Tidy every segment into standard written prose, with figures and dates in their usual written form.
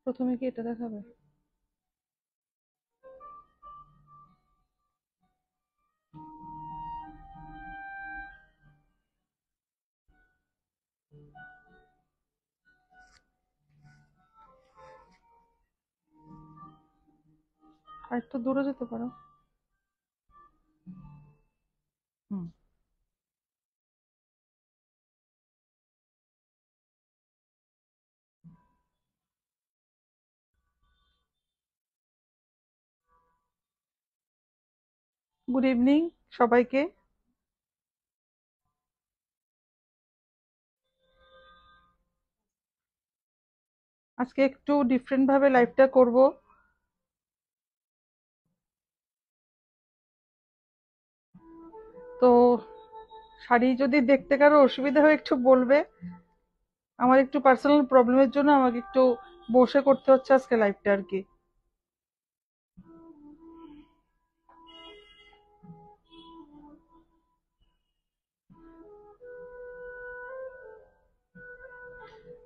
প্রথমে কি এটা দেখাবে? আর একটু দূরে যেতে পারো। হুম। গুড ইভিনিং সবাইকে। আজকে একটু ডিফারেন্ট ভাবে লাইভটা করব। তো শাড়ি যদি দেখতে কারো অসুবিধা হয় একটু বলবে। আমার একটু পার্সোনাল প্রবলেমের জন্য আমাকে একটু বসে করতে হচ্ছে আজকে লাইভটা আর কি।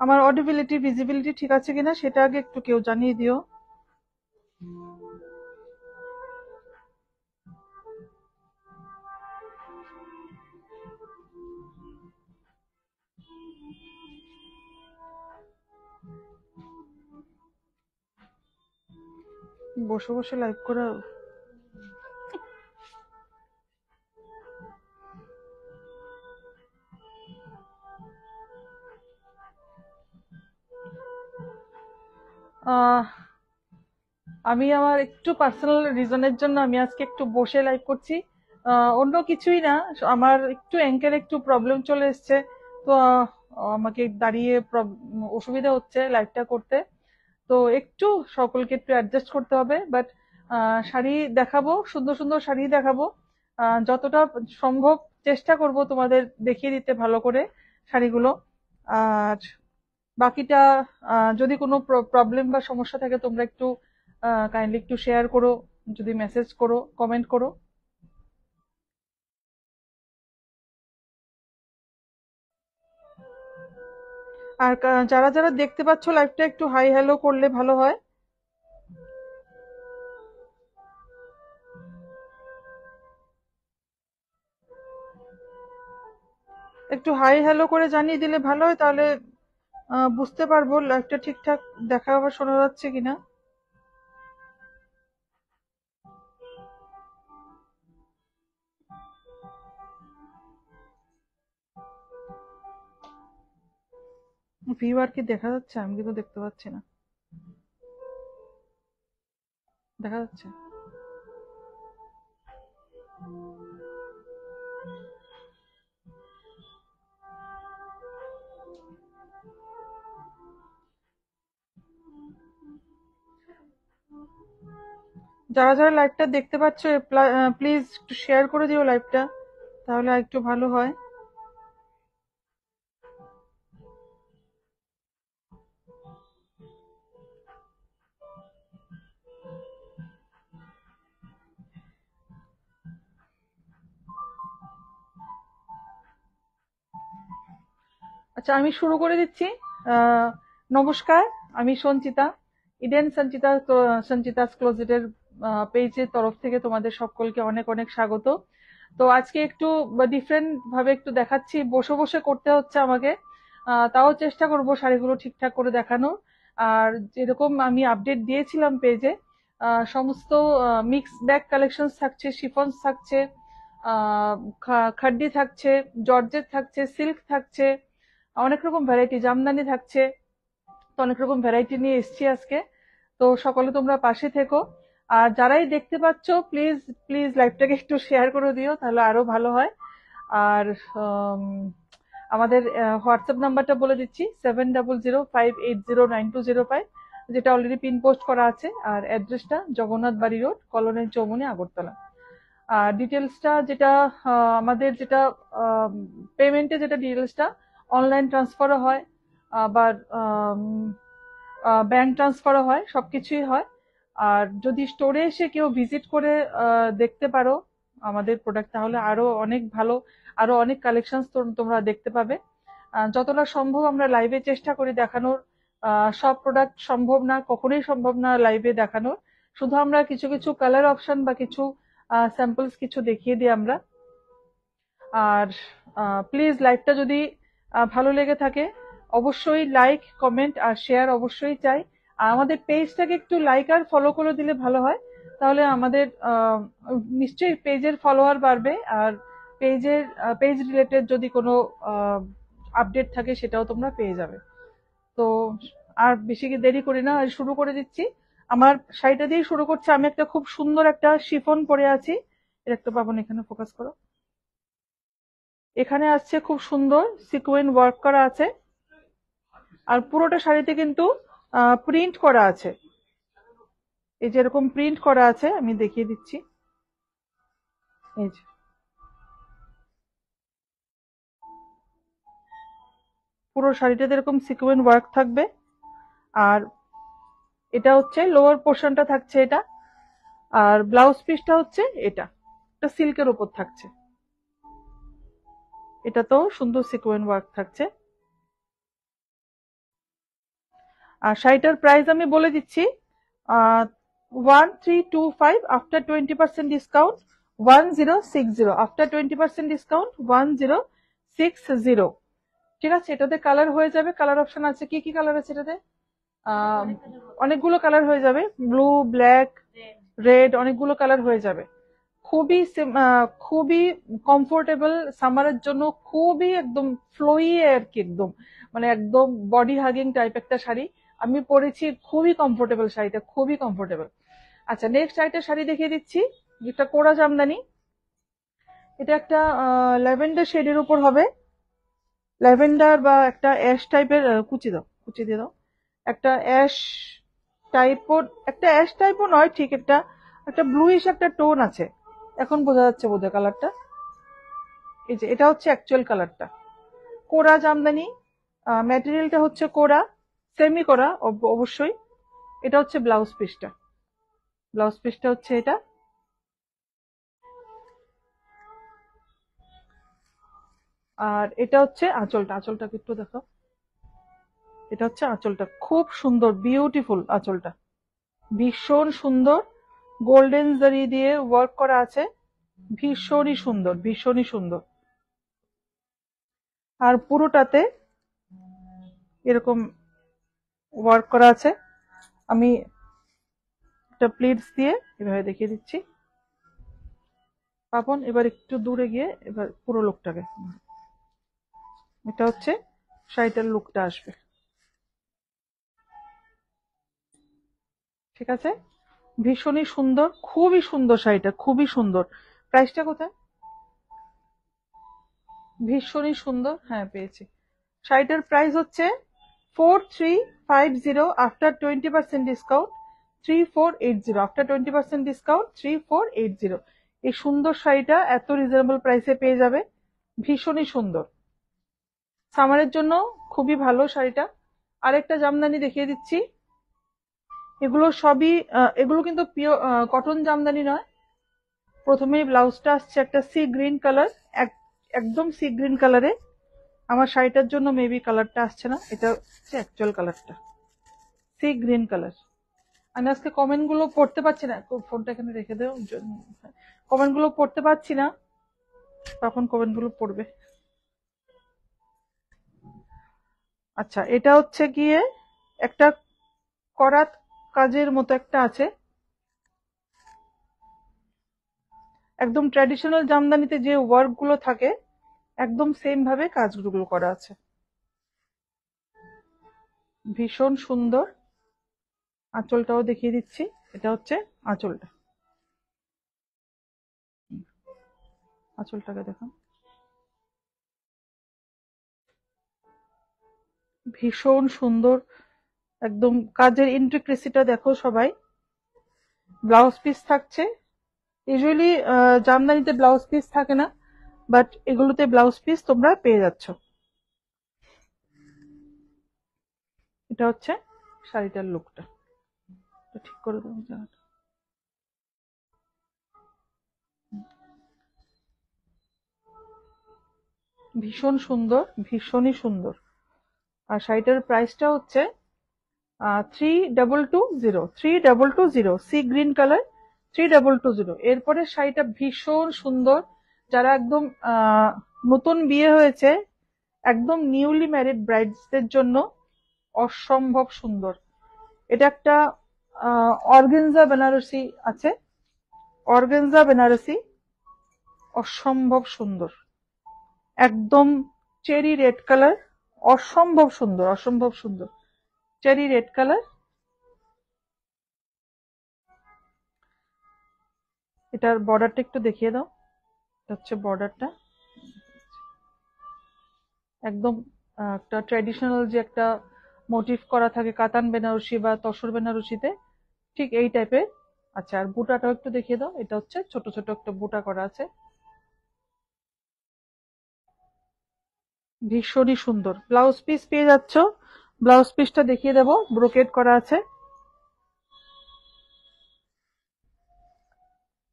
আমার অডিবিলিটি ভিজিবিলিটি ঠিক আছে কিনা সেটা আগে একটু কেউ জানিয়ে দিও। বসে বসে লাইভ করা। আহ আমি আমার একটু পার্সোনাল রিজনের জন্য আমি আজকে একটু বসে লাইভ করছি। অন্য কিছুই না, আমার একটু অ্যাঙ্কেল একটু প্রবলেম চলে এসেছে। তো আমাকে দাঁড়িয়ে অসুবিধা হচ্ছে লাইভটা করতে। তো একটু সকলকে একটু অ্যাডজাস্ট করতে হবে, বাট শাড়ি দেখাবো, সুন্দর সুন্দর শাড়ি দেখাবো। যতটা সম্ভব চেষ্টা করব তোমাদের দেখিয়ে দিতে ভালো করে শাড়িগুলো। আর বাকিটা যদি কোনো প্রবলেম বা সমস্যা থাকে তোমরা একটু কাইন্ডলি একটু শেয়ার করো, যদি মেসেজ করো, কমেন্ট করো। আর যারা যারা দেখতে পাচ্ছ লাইভটা একটু হাই হ্যালো করলে ভালো হয়। একটু হাই হ্যালো করে জানিয়ে দিলে ভালো হয়, তাহলে বুঝতে পারবো লাইভটা ঠিকঠাক দেখা বা শোনা যাচ্ছে কিনা। ভিউয়ার কি দেখা যাচ্ছে? আমি কিন্তু দেখতে পাচ্ছি না। দেখা যাচ্ছে? যারা যারা লাইভটা দেখতে পাচ্ছ প্লিজ একটু শেয়ার করে দিও লাইভটা, তাহলে আর একটু ভালো হয়। আচ্ছা, আমি শুরু করে দিচ্ছি। আহ, নমস্কার, আমি সঞ্চিতা। ইডেন সঞ্চিতাস ক্লোজেটের পেজের তরফ থেকে তোমাদের সকলকে অনেক অনেক স্বাগত। তো আজকে একটু ডিফারেন্ট ভাবে একটু দেখাচ্ছি, বসে বসে করতে হচ্ছে আমাকে। তাও চেষ্টা করব শাড়িগুলো ঠিকঠাক করে দেখানোর। আর যেরকম আমি আপডেট দিয়েছিলাম পেজে, সমস্ত মিক্স ব্যাগ কালেকশন থাকছে, শিফনস থাকছে, খাড্ডি থাকছে, জর্জেট থাকছে, সিল্ক থাকছে, অনেক রকম ভ্যারাইটি, জামদানি থাকছে। তো অনেক রকম ভ্যারাইটি নিয়ে এসেছি আজকে। তো সকলে তোমরা পাশে থেকো। আর যারাই দেখতে পাচ্ছ প্লিজ প্লিজ লাইভটাকে একটু শেয়ার করে দিও, তাহলে আরো ভালো হয়। আর উম, আমাদের হোয়াটসঅ্যাপ নাম্বারটা বলে দিচ্ছি, 7005809205, যেটা অলরেডি পিন পোস্ট করা আছে। আর অ্যাড্রেসটা জগন্নাথ বাড়ি রোড, কলোনি চৌমুনি, আগরতলা। আর ডিটেলসটা যেটা আমাদের যেটা পেমেন্টে যেটা ডিটেলসটা অনলাইন ট্রান্সফারও হয়, আবার ব্যাংক ট্রান্সফারও হয়, সবকিছুই হয়। আর যদি স্টোরে এসে কেউ ভিজিট করে দেখতে পারো আমাদের প্রোডাক্ট, তাহলে আরো অনেক ভালো, আরো অনেক কালেকশন তোমরা দেখতে পাবে। যতটা সম্ভব আমরা লাইভে চেষ্টা করি দেখানোর, সব প্রোডাক্ট সম্ভব না, কখনোই সম্ভব না লাইভে দেখানোর। শুধু আমরা কিছু কিছু কালার অপশন বা কিছু স্যাম্পলস কিছু দেখিয়ে দিই আমরা। আর প্লিজ লাইভটা যদি ভালো লেগে থাকে অবশ্যই লাইক, কমেন্ট আর শেয়ার অবশ্যই চাই। আর আমাদের পেজটাকে একটু লাইক আর ফলো করে দিলে ভালো হয়, তাহলে আমাদের নিশ্চয়ই পেজের ফলোয়ার বাড়বে। আর পেজ রিলেটেড যদি কোনো আপডেট থাকে সেটাও তোমরা পেয়ে যাবে। তো আর বেশি কি দেরি করি না, শুরু করে দিচ্ছি। আমার শাড়িটা দিয়ে শুরু করছি। আমি একটা খুব সুন্দর একটা শিফন পরে আছি। এর একটা পাবন, এখানে ফোকাস করো। এখানে আসছে খুব সুন্দর সিকোয়েন্স ওয়ার্ক করা আছে, আর পুরোটা শাড়িতে কিন্তু প্রিন্ট করা আছে। এই যে এরকম প্রিন্ট করা আছে, আমি দেখিয়ে দিচ্ছি। এই যে পুরো শাড়িটাতে এরকম সিকোয়েন্স ওয়ার্ক থাকবে। আর এটা হচ্ছে লোয়ার পোর্শনটা থাকছে এটা, আর ব্লাউজ পিসটা হচ্ছে এটা সিল্কের উপর থাকছে। এটা তো সুন্দর সিকোয়েন্স ওয়ার্ক থাকছে। আর শাড়িটার প্রাইস আমি বলে দিচ্ছি, 1325 আফটার 20% ডিসকাউন্ট 1060, আফটার 20% ডিসকাউন্ট 1060। ঠিক আছে, এটাতে কালার হয়ে যাবে। কালার অপশন আছে, কি কি কালার আছে এটাতে? আহ, অনেকগুলো কালার হয়ে যাবে, ব্লু, ব্ল্যাক, রেড, অনেকগুলো কালার হয়ে যাবে। খুবই কমফোর্টেবল সামারের জন্য, খুবই একদম ফ্লোই আর কি, একদম মানে একদম বডি হাগিং টাইপ একটা শাড়ি। আমি পরেছি, খুবই কমফোর্টেবল শাড়িটা, খুবই কমফোর্টেবল। আচ্ছা, নেক্সট আরেকটা শাড়ি দেখিয়ে দিচ্ছি, যেটা কোরা জামদানি। এটা একটা ল্যাভেন্ডার শেডের উপর হবে, ল্যাভেন্ডার বা একটা অ্যাশ টাইপের। কুচি দাও, কুচি দিয়ে দাও। একটা অ্যাশ টাইপও, একটা অ্যাশ টাইপও নয় ঠিক, একটা একটা ব্লুইশ একটা টোন আছে। এখন বোঝা যাচ্ছে বোধহয় কালারটা। এই যে এটা হচ্ছে অ্যাকচুয়াল কালারটা। কোরা জামদানি, ম্যাটেরিয়ালটা হচ্ছে কোরা, সেমি কোরা অবশ্যই। এটা হচ্ছে ব্লাউজ পিসটা, ব্লাউজ পিসটা হচ্ছে এটা। আর এটা হচ্ছে আঁচলটা, আঁচলটাকে একটু দেখো। এটা হচ্ছে আঁচলটা, খুব সুন্দর বিউটিফুল আঁচলটা, ভীষণ সুন্দর। গোল্ডেন জারি দিয়ে ওয়ার্ক করা আছে, ভীষণই সুন্দর, ভীষণই সুন্দর। আর পুরোটাতে এরকম ওয়ার্ক করা আছে। আমি একটা প্লিটস দিয়ে এভাবে দেখিয়ে দিচ্ছি। পাপন এবার একটু দূরে গিয়ে এবার পুরো লুকটাকে, এটা হচ্ছে শাড়িটার লুকটা আসবে। ঠিক আছে, ভীষণই সুন্দর, খুবই সুন্দর শাড়িটা, খুবই সুন্দর। প্রাইসটা কোথায়? ভীষণই সুন্দর, হ্যাঁ পেয়েছি। শাড়িটার প্রাইস হচ্ছে 4350 আফটার 20% ডিসকাউন্ট 3480, আফটার 20% ডিসকাউন্ট 3480। এই সুন্দর শাড়িটা এত রিজনেবল প্রাইসে পেয়ে যাবে, ভীষণই সুন্দর। সামারের জন্য খুবই ভালো শাড়িটা। আরেকটা জামদানি দেখিয়ে দিচ্ছি। এগুলো সবই এগুলো কিন্তু পিওর কটন জামদানি নয়। প্রথমেই ব্লাউজটা আসছে একটা সি গ্রিন কালার, একদম সি গ্রিন কালারে। আমার শাড়িটার জন্য মেবি কালারটা আসছে না, এটা হচ্ছে অ্যাকচুয়াল কালারটা, সি গ্রিন কালার। আমি আজকে কমেন্ট গুলো পড়তে পারছি না, ফোনটা এখানে রেখে দেও। কমেন্ট গুলো পড়তে পারছি না, তখন কমেন্ট গুলো পড়বে। আচ্ছা, এটা হচ্ছে গিয়ে একটা করাত কাজের মতো একটা আছে, একদম ট্র্যাডিশনাল জামদানিতে যে ওয়ার্ক গুলো থাকে একদম সেম ভাবে কাজগুলো করা আছে, ভীষণ সুন্দর। আঁচলটাও দেখিয়ে দিচ্ছি, এটা হচ্ছে আঁচলটা, আঁচলটাকে দেখো, ভীষণ সুন্দর। একদম কাজের ইন্ট্রিক্রেসিটা দেখো সবাই। ব্লাউজ পিস থাকছে, ইউজুয়ালি জামদানিতে ব্লাউজ পিস থাকে না, বাট এগুলোতে ব্লাউজ পিস তোমরা পেয়ে যাচ্ছ। এটা হচ্ছে শাড়িটার লুকটা, ঠিক করে দেবো জায়গাটা। ভীষণ সুন্দর, ভীষণই সুন্দর। আর শাড়িটার প্রাইসটা হচ্ছে 3220 সি গ্রিন কালার 3220। এরপরে শাড়িটা ভীষণ সুন্দর, যারা একদম নতুন বিয়ে হয়েছে, একদম নিউলি ম্যারিড ব্রাইডসদের জন্য অসম্ভব সুন্দর। এটা একটা অর্গেনজা বেনারসি আছে, অর্গেনজা বেনারসি, অসম্ভব সুন্দর, একদম চেরি রেড কালার, অসম্ভব সুন্দর, অসম্ভব সুন্দর চেরি রেড কালার। এটার বর্ডারটা একটু দেখিয়ে দাও। এটা হচ্ছে বর্ডারটা, একদম একটা ট্র্যাডিশনাল যে একটা মোটিভ করা থাকে কাতান বেনারসি বা তসর বেনারসিতে, ঠিক এই টাইপের। আচ্ছা, আর বুটাটাও একটু দেখিয়ে দাও। এটা হচ্ছে ছোট ছোট একটা বুটা করা আছে, ভীষণই সুন্দর। ব্লাউজ পিস পেয়ে যাচ্ছ, ব্লাউজ পিসটা দেখিয়ে দেবো, ব্রোকেড করা আছে,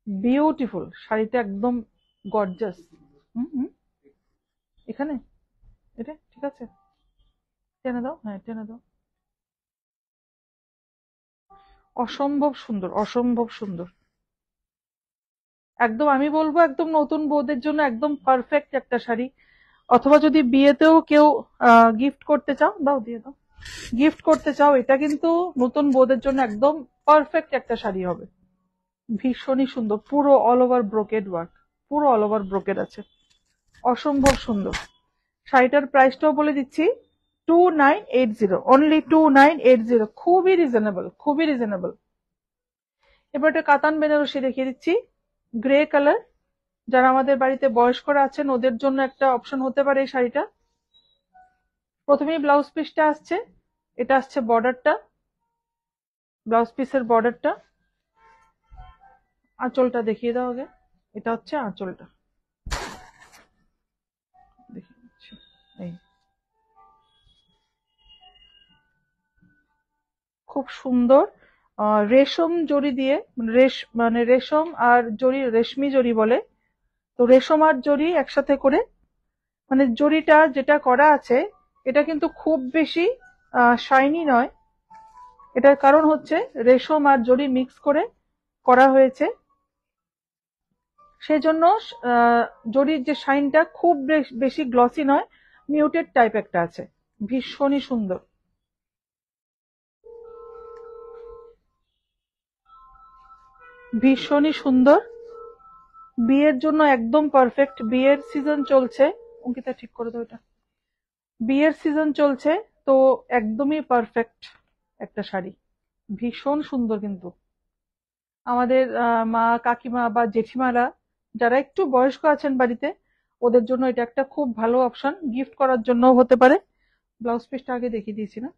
বিউটিফুল শাড়িটা, একদম গর্জাস। হুম হুম, এখানে এটা ঠিক আছে, টেনে দাও, হ্যাঁ টেনে দাও। অসম্ভব সুন্দর, অসম্ভব সুন্দর, একদম আমি বলবো একদম নতুন বউদের জন্য একদম পারফেক্ট একটা শাড়ি। অথবা যদি বিয়েতেও কেউ গিফট করতে চাও, দাও দিয়ে দাও, গিফট করতে চাও, এটা কিন্তু নতুন বউদের জন্য একদম পারফেক্ট একটা শাড়ি হবে। ভীষণই সুন্দর, পুরো অল ওভার ব্রোকেড ওয়ার্ক, পুরো অল ওভার ব্রোকেড আছে, অসম্ভব সুন্দর। শাড়িটার প্রাইসটাও বলে দিচ্ছি, 2980, অনলি 2980, খুবই রিজনেবল, খুবই রিজনেবল। এবার একটা কাতান বেনারসি দেখিয়ে দিচ্ছি, গ্রে কালার। যারা আমাদের বাড়িতে বয়স্করা আছেন ওদের জন্য একটা অপশন হতে পারে এই শাড়িটা। প্রথমেই ব্লাউজ পিসটা আসছে, এটা আসছে বর্ডারটা, ব্লাউজ পিসের বর্ডারটা। আঁচলটা দেখিয়ে দাও আগে, এটা হচ্ছে আঁচলটা, দেখিয়ে দিচ্ছি। এই খুব সুন্দর রেশম জড়ি দিয়ে, মানে রেশম আর জড়ি, রেশমি জড়ি বলে, তো রেশম আর জড়ি একসাথে করে, মানে জড়িটা যেটা করা আছে এটা কিন্তু খুব বেশি শাইনি নয়। এটার কারণ হচ্ছে রেশম আর জড়ি মিক্স করে করা হয়েছে, সেজন্য জড়ির যে শাইনটা খুব বেশি গ্লসি নয়, মিউটেড টাইপ একটা আছে, ভীষণই সুন্দর, ভীষণই সুন্দর। বিয়ের জন্য একদম পারফেক্ট, বিয়ের সিজন চলছে, অঙ্কিতা ঠিক করে দাও এটা, বিয়ের সিজন চলছে, তো একদমই পারফেক্ট একটা শাড়ি, ভীষণ সুন্দর। কিন্তু আমাদের মা কাকিমা বা জেঠিমারা যারা একটু বয়স্ক আছেন বাড়িতে, ওদের জন্য এটা একটা খুব ভালো অপশন, গিফট করার জন্য হতে পারে। ব্লাউজ পিসটা আগে দেখিয়ে দিয়েছি না?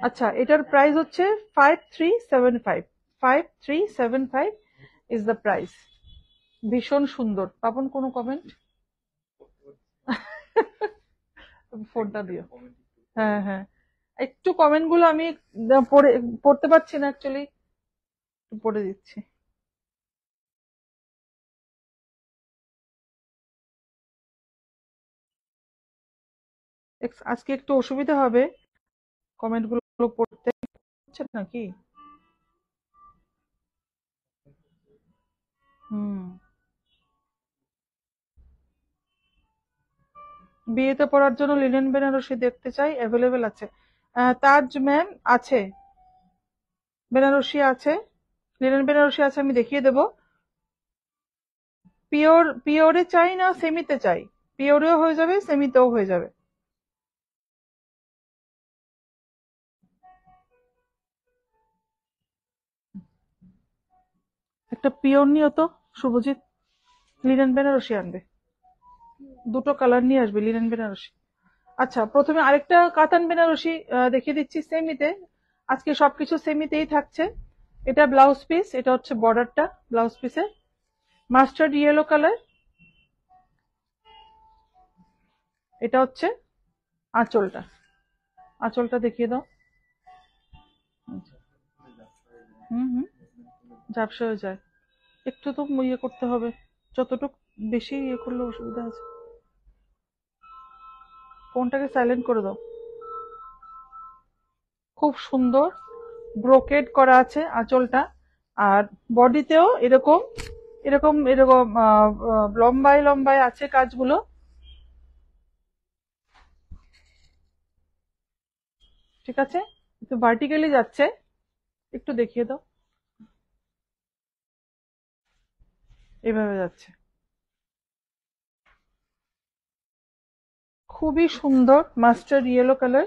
আচ্ছা, এটার প্রাইস হচ্ছে 5375, 5375 ইজ দ্য প্রাইস। ভীষণ সুন্দর। পাপন কোনো কমেন্ট? ফোনটা দিও। হ্যাঁ হ্যাঁ, একটু কমেন্ট গুলো আমি পড়তে পারছি না অ্যাকচুয়ালি, পড়ে দিচ্ছি। আজকে একটু অসুবিধা হবে কমেন্ট গুলো পড়তে, হচ্ছে নাকি? হুম, বিয়েতে পরার জন্য লিনেন বেনারসি দেখতে চাই, অ্যাভেলেবেল আছে। তাজ ম্যাম আছে, বেনারসি আছে, লিনেন বেনারসি আছে, আমি দেখিয়ে দেবো। পিওরে চাই না সেমিতে চাই? পিওরেও হয়ে যাবে, সেমিতেও হয়ে যাবে। একটা পিওর নিও তো শুভজিৎ, লিনেন বেনারসি আনবে, দুটো কালার নিয়ে আসবে লিনেন বেনারসি। আচ্ছা, প্রথমে আরেকটা কাতান বেনারসি দেখিয়ে দিচ্ছি সেমিতে। আজকে সবকিছু সেমিতেই থাকছে। এটা ব্লাউজ পিস, এটা হচ্ছে বর্ডারটা ব্লাউজ পিসের, মাস্টার্ড ইয়েলো কালার। এটা হচ্ছে আঁচলটা, আঁচলটা দেখিয়ে দাও। হুম হুম, ঝাপসা হয়ে যায়, একটু তো ইয়ে করতে হবে। যতটুকু বেশি ইয়ে করলে অসুবিধা আছে। ফোনটাকে সাইলেন্ট করে দাও। খুব সুন্দর ব্রোকেড করা আছে আঁচলটা, আর বডিতেও এরকম এরকম এরকম লম্বায় লম্বায় আছে কাজগুলো। ঠিক আছে, একটু ভার্টিক্যালি যাচ্ছে, একটু দেখিয়ে দাও। এভাবে যাচ্ছে, খুবই সুন্দর মাস্টার্ড ইয়েলো কালার।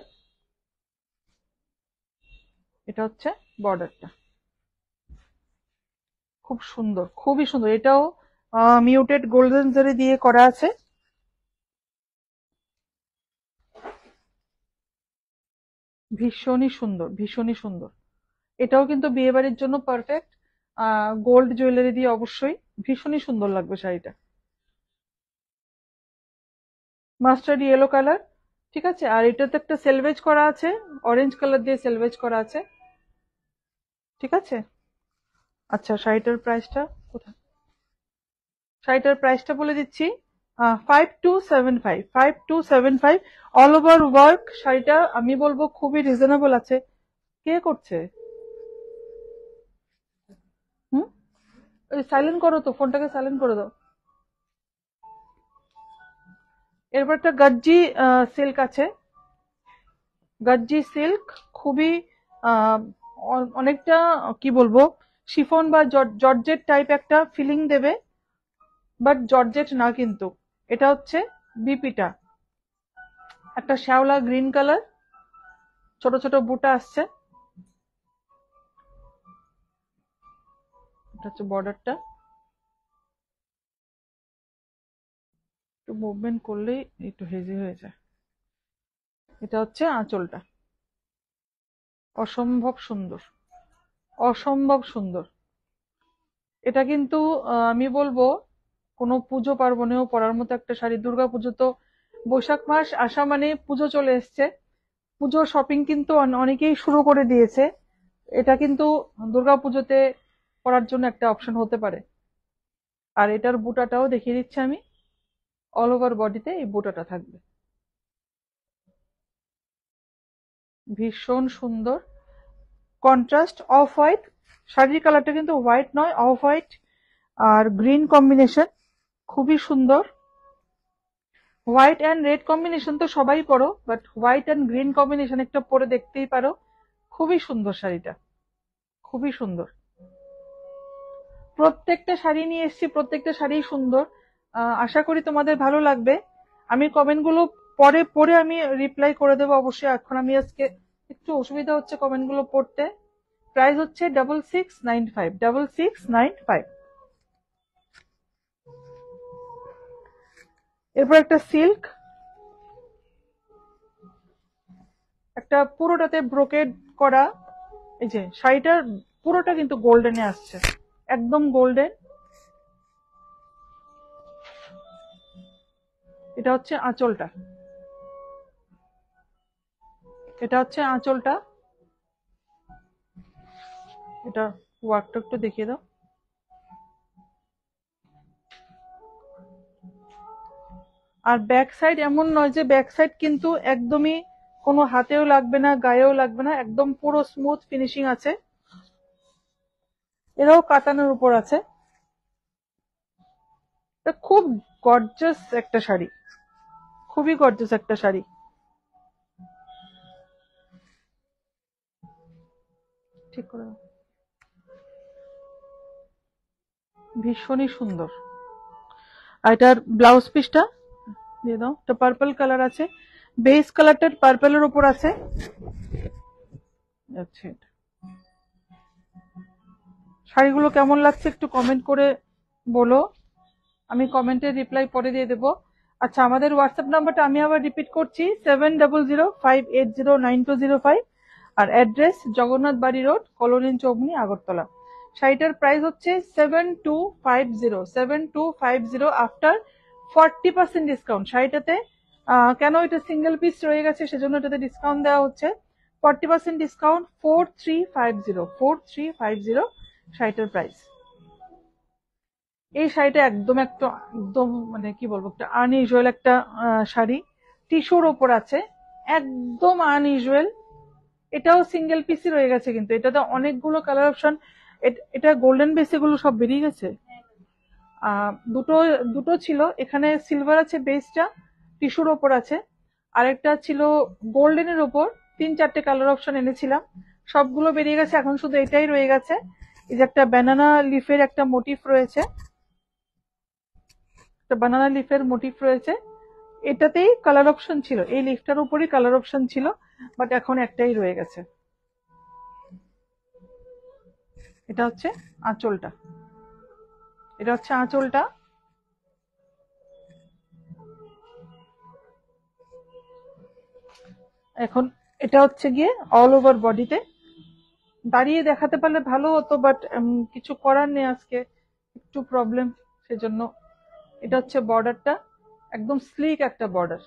এটা হচ্ছে বর্ডারটা, খুব সুন্দর, খুবই সুন্দর। এটাও মিউটেড গোল্ডেন জারি দিয়ে করা আছে। ভীষণই সুন্দর, ভীষণই সুন্দর। এটাও কিন্তু বিয়ে বাড়ির জন্য পারফেক্ট। গোল্ড জুয়েলারি দিয়ে অবশ্যই ভীষণই সুন্দর লাগবে শাড়িটা। মাস্টার্ড ইয়েলো কালার, ঠিক আছে। আর এটাতে একটা সেলভেজ করা আছে, অরেঞ্জ কালার দিয়ে সেলভেজ করা আছে, ঠিক আছে। আচ্ছা, শাড়িটার প্রাইসটা কোথায়? শাড়িটার প্রাইসটা বলে দিচ্ছি, 5275, 5275 অল ওভার ওয়ার্ক। শাড়িটা আমি বলবো খুবই রিজনেবল আছে। কে করছে? হুম, সাইলেন্ট করো তো, ফোনটাকে সাইলেন্ট করে দাও। এরপর একটা গজ্জি সিল্ক আছে, গজ্জি সিল্ক, খুবই আহ, অনেকটা কি বলবো, শিফন বা জর্জেট টাইপ একটা ফিলিং দেবে, বাট জর্জেট না কিন্তু। এটা হচ্ছে বিপিটা, একটা শ্যাওলা গ্রিন কালার, ছোট ছোট বুটা আসছে। এটা হচ্ছে বর্ডারটা, একটু মুভমেন্ট করলেই একটু হেজি হয়ে যায়। এটা হচ্ছে আঁচলটা, অসম্ভব সুন্দর, অসম্ভব সুন্দর। এটা কিন্তু আমি বলবো কোনো পুজো পার্বণেও পরার মতো একটা শাড়ি। দুর্গা পুজো তো, বৈশাখ মাস আসা মানে পুজো চলে এসছে, পুজোর শপিং কিন্তু অনেকেই শুরু করে দিয়েছে। এটা কিন্তু দুর্গা পুজোতে পরার জন্য একটা অপশন হতে পারে। আর এটার বুটাটাও দেখিয়ে দিচ্ছি আমি, অল ওভার বডিতে এই বুটাটা থাকবে, ভীষণ সুন্দর। কন্ট্রাস্ট অফ হোয়াইট, শাড়ির কালারটা কিন্তু হোয়াইট নয়, অফ হোয়াইট আর গ্রিন কম্বিনেশন, খুবই সুন্দর। হোয়াইট অ্যান্ড রেড কম্বিনেশন তো সবাই পরো, but white and green combination একটা পরে দেখতেই পারো। খুবই সুন্দর শাড়িটা, খুবই সুন্দর। প্রত্যেকটা শাড়ি নিয়ে এসেছি, প্রত্যেকটা শাড়ি সুন্দর। আশা করি তোমাদের ভালো লাগবে। আমি কমেন্টগুলো পরে পরে আমি রিপ্লাই করে দেবো অবশ্যই। এখন আমি আজকে একটু অসুবিধা হচ্ছে কমেন্টগুলো পড়তে। প্রাইস হচ্ছে 6695, 6695। এরপর একটা সিল্ক, একটা পুরোটাতে ব্রোকেড করা। এই যে শাড়িটার পুরোটা কিন্তু গোল্ডেনে আসছে, একদম গোল্ডেন। এটা হচ্ছে আঁচলটা, এটা হচ্ছে আঁচলটা। এটা ওয়ার্কটা একটু দেখিয়ে দাও। আর ব্যাক সাইড এমন নয় যে, ব্যাক সাইড কিন্তু একদমই কোনো হাতেও লাগবে না, গায়েও লাগবে না, একদম পুরো স্মুথ ফিনিশিং আছে। এরাও কাতানের উপর আছে। এটা খুব গর্জাস একটা শাড়ি, খুবই গর্জাস একটা শাড়ি। ঠিক করে দাও। ভীষণই সুন্দর। আর এটার ব্লাউজ পিসটা দিয়ে দাও। এটা পার্পল কালার আছে, বেস কালারটা পার্পলের উপর আছে। আচ্ছা, শাড়িগুলো কেমন লাগছে একটু কমেন্ট করে বলো, আমি কমেন্টে রিপ্লাই পরে দিয়ে দেবো। আচ্ছা, আমাদের হোয়াটসঅ্যাপ নাম্বারটা আমি আবার রিপিট করছি, 7005809205। আর অ্যাড্রেস জগন্নাথ বাড়ি রোড, কলোনি চৌমনি, আগরতলা। শাড়িটার প্রাইস হচ্ছে 7250, 7250 আফটার 40% ডিসকাউন্ট। শাড়িটাতে কেন এটা সিঙ্গেল পিস রয়ে গেছে সেজন্য এটাতে ডিসকাউন্ট দেওয়া হচ্ছে, 40% ডিসকাউন্ট, 4350, 4350 শাড়িটার প্রাইস। এই শাড়িটা একদম একটা একদম মানে কি বলবো একটা আনইউজুয়াল একটা শাড়ি, টিস্যুর ওপর আছে, একদম আনইউজুয়াল। এটাও সিঙ্গেল পিসই রয়ে গেছে, কিন্তু এটাতে অনেকগুলো কালার অপশন। এটা গোল্ডেন বেসে গুলো সব বেরিয়ে গেছে। দুটো দুটো ছিল, এখানে সিলভার আছে বেসটা, টিস্যুর ওপর আছে, আরেকটা ছিল গোল্ডেনের ওপর। 3-4টে কালার অপশন এনেছিলাম, সবগুলো বেরিয়ে গেছে, এখন শুধু এটাই রয়ে গেছে। এই যে একটা ব্যানানা লিফের একটা মোটিফ রয়েছে, একটা বানানা লিফের মোটিফ রয়েছে। এটাতেই কালার অপশন ছিল, এই লিফটার উপরই কালার অপশন ছিল, বাট এখন একটাই রয়ে গেছে। এটা হচ্ছে আঁচলটা, এটা হচ্ছে আঁচলটা। এখন এটা হচ্ছে গিয়ে অল ওভার বডিতে। দাঁড়িয়ে দেখাতে পারলে ভালো হতো, বাট কিছু করার নেই, আজকে একটু প্রবলেম, সেজন্য। এটা হচ্ছে বর্ডারটা, একদম স্লিক একটা বর্ডার।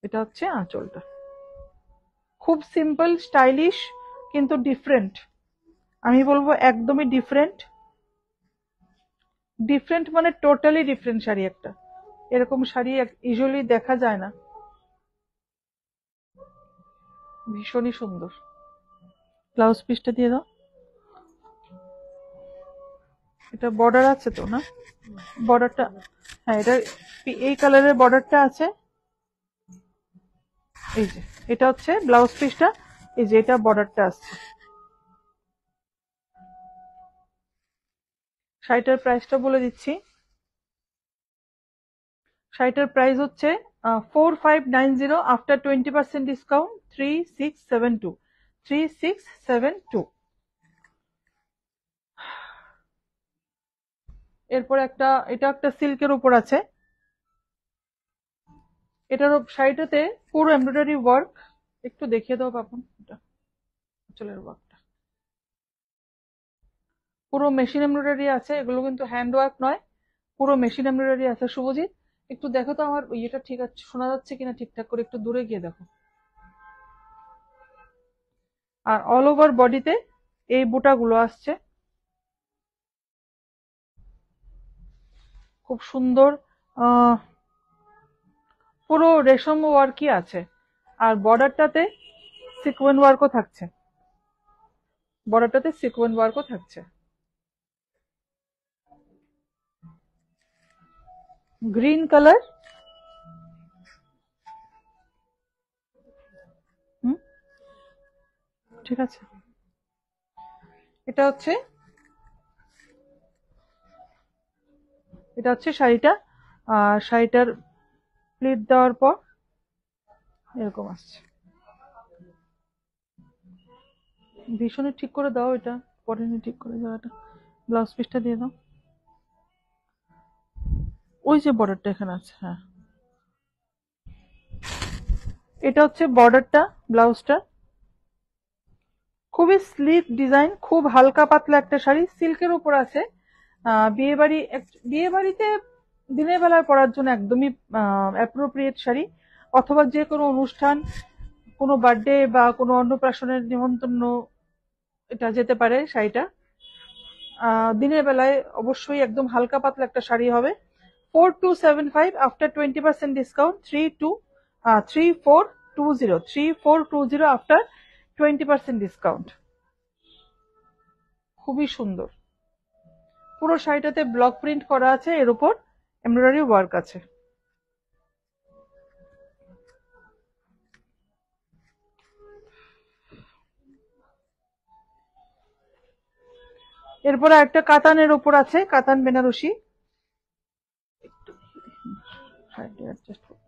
এটা হচ্ছে আঁচলটা, খুব সিম্পল স্টাইলিশ কিন্তু ডিফারেন্ট। আমি বলবো একদমই ডিফারেন্ট। ডিফারেন্ট মানে টোটালি ডিফারেন্ট শাড়ি একটা, এরকম শাড়ি ইউজুয়ালি দেখা যায় না। ভীষণই সুন্দর। ব্লাউজ পিসটা দিয়ে দাও। এটা বর্ডার আছে তো না? বর্ডারটা, হ্যাঁ, এটা এই কালারের বর্ডারটা আছে। এই যে এটা হচ্ছে ব্লাউজ পিসটা, এই যে এটা বর্ডারটা আসছে। শাড়িটার প্রাইসটা বলে দিচ্ছি। শাড়িটার প্রাইস হচ্ছে 4590, আফটার 20% ডিসকাউন্ট 3672। 3672। এরপর এটা একটা সিল্কের উপর আছে। এটার শাড়িটাতে পুরো এমব্রয়ডারি ওয়ার্ক। একটু দেখিয়ে দাও পাপন, এটা চলের ওয়ার্কটা পুরো মেশিন এমব্রয়ডারি আছে, এগুলো কিন্তু হ্যান্ড ওয়ার্ক নয়, পুরো মেশিন এমব্রয়ডারি আছে। শুভজিৎ, একটু দেখো তো আমার ইয়েটা ঠিক আছে, শোনা যাচ্ছে কিনা ঠিকঠাক করে, একটু দূরে গিয়ে দেখো। আর অল ওভার বডিতে এই বুটাগুলো আসছে, খুব সুন্দর। আহ পুরো রেশম ওয়ার্কই আছে, আর বর্ডারটাতে সিকোয়েন্স ওয়ার্কও থাকছে, বর্ডারটাতে সিকোয়েন্স ওয়ার্কও থাকছে। Green colour. হুম, ঠিক আছে। এটা হচ্ছে শাড়িটা। আর শাড়িটার প্লিট দেওয়ার পর এরকম আসছে। ভীষণই ঠিক করে দাও, এটা পরেনি ঠিক করে দাও। এটা ব্লাউজ পিসটা দিয়ে দাও, ওই যে বর্ডারটা এখানে আছে, হ্যাঁ। এটা হচ্ছে বর্ডারটা, ব্লাউজটা। খুবই স্লিক ডিজাইন, খুব হালকা পাতলা একটা শাড়ি, সিল্কের উপর আছে। বিয়ে বাড়িতে দিনের বেলায় পরার জন্য একদমই অ্যাপ্রোপ্রিয়েট শাড়ি, অথবা যে কোনো অনুষ্ঠান, কোনো বার্থডে বা কোনো অন্নপ্রাশনের নিমন্ত্রণ, এটা যেতে পারে শাড়িটা। দিনের বেলায় অবশ্যই একদম হালকা পাতলা একটা শাড়ি হবে। 4275, আফটার 20% ডিসকাউন্ট 3420 আফটার 20% ডিসকাউন্ট। খুবই সুন্দর। পুরো শাড়িটাতে ব্লক প্রিন্ট করা আছে, এর উপর এমব্রয়ডারি ওয়ার্ক আছে। এরপরে একটা কাতানের উপর আছে, কাতান বেনারসি। শাড়িটা অ্যাডজাস্ট করতে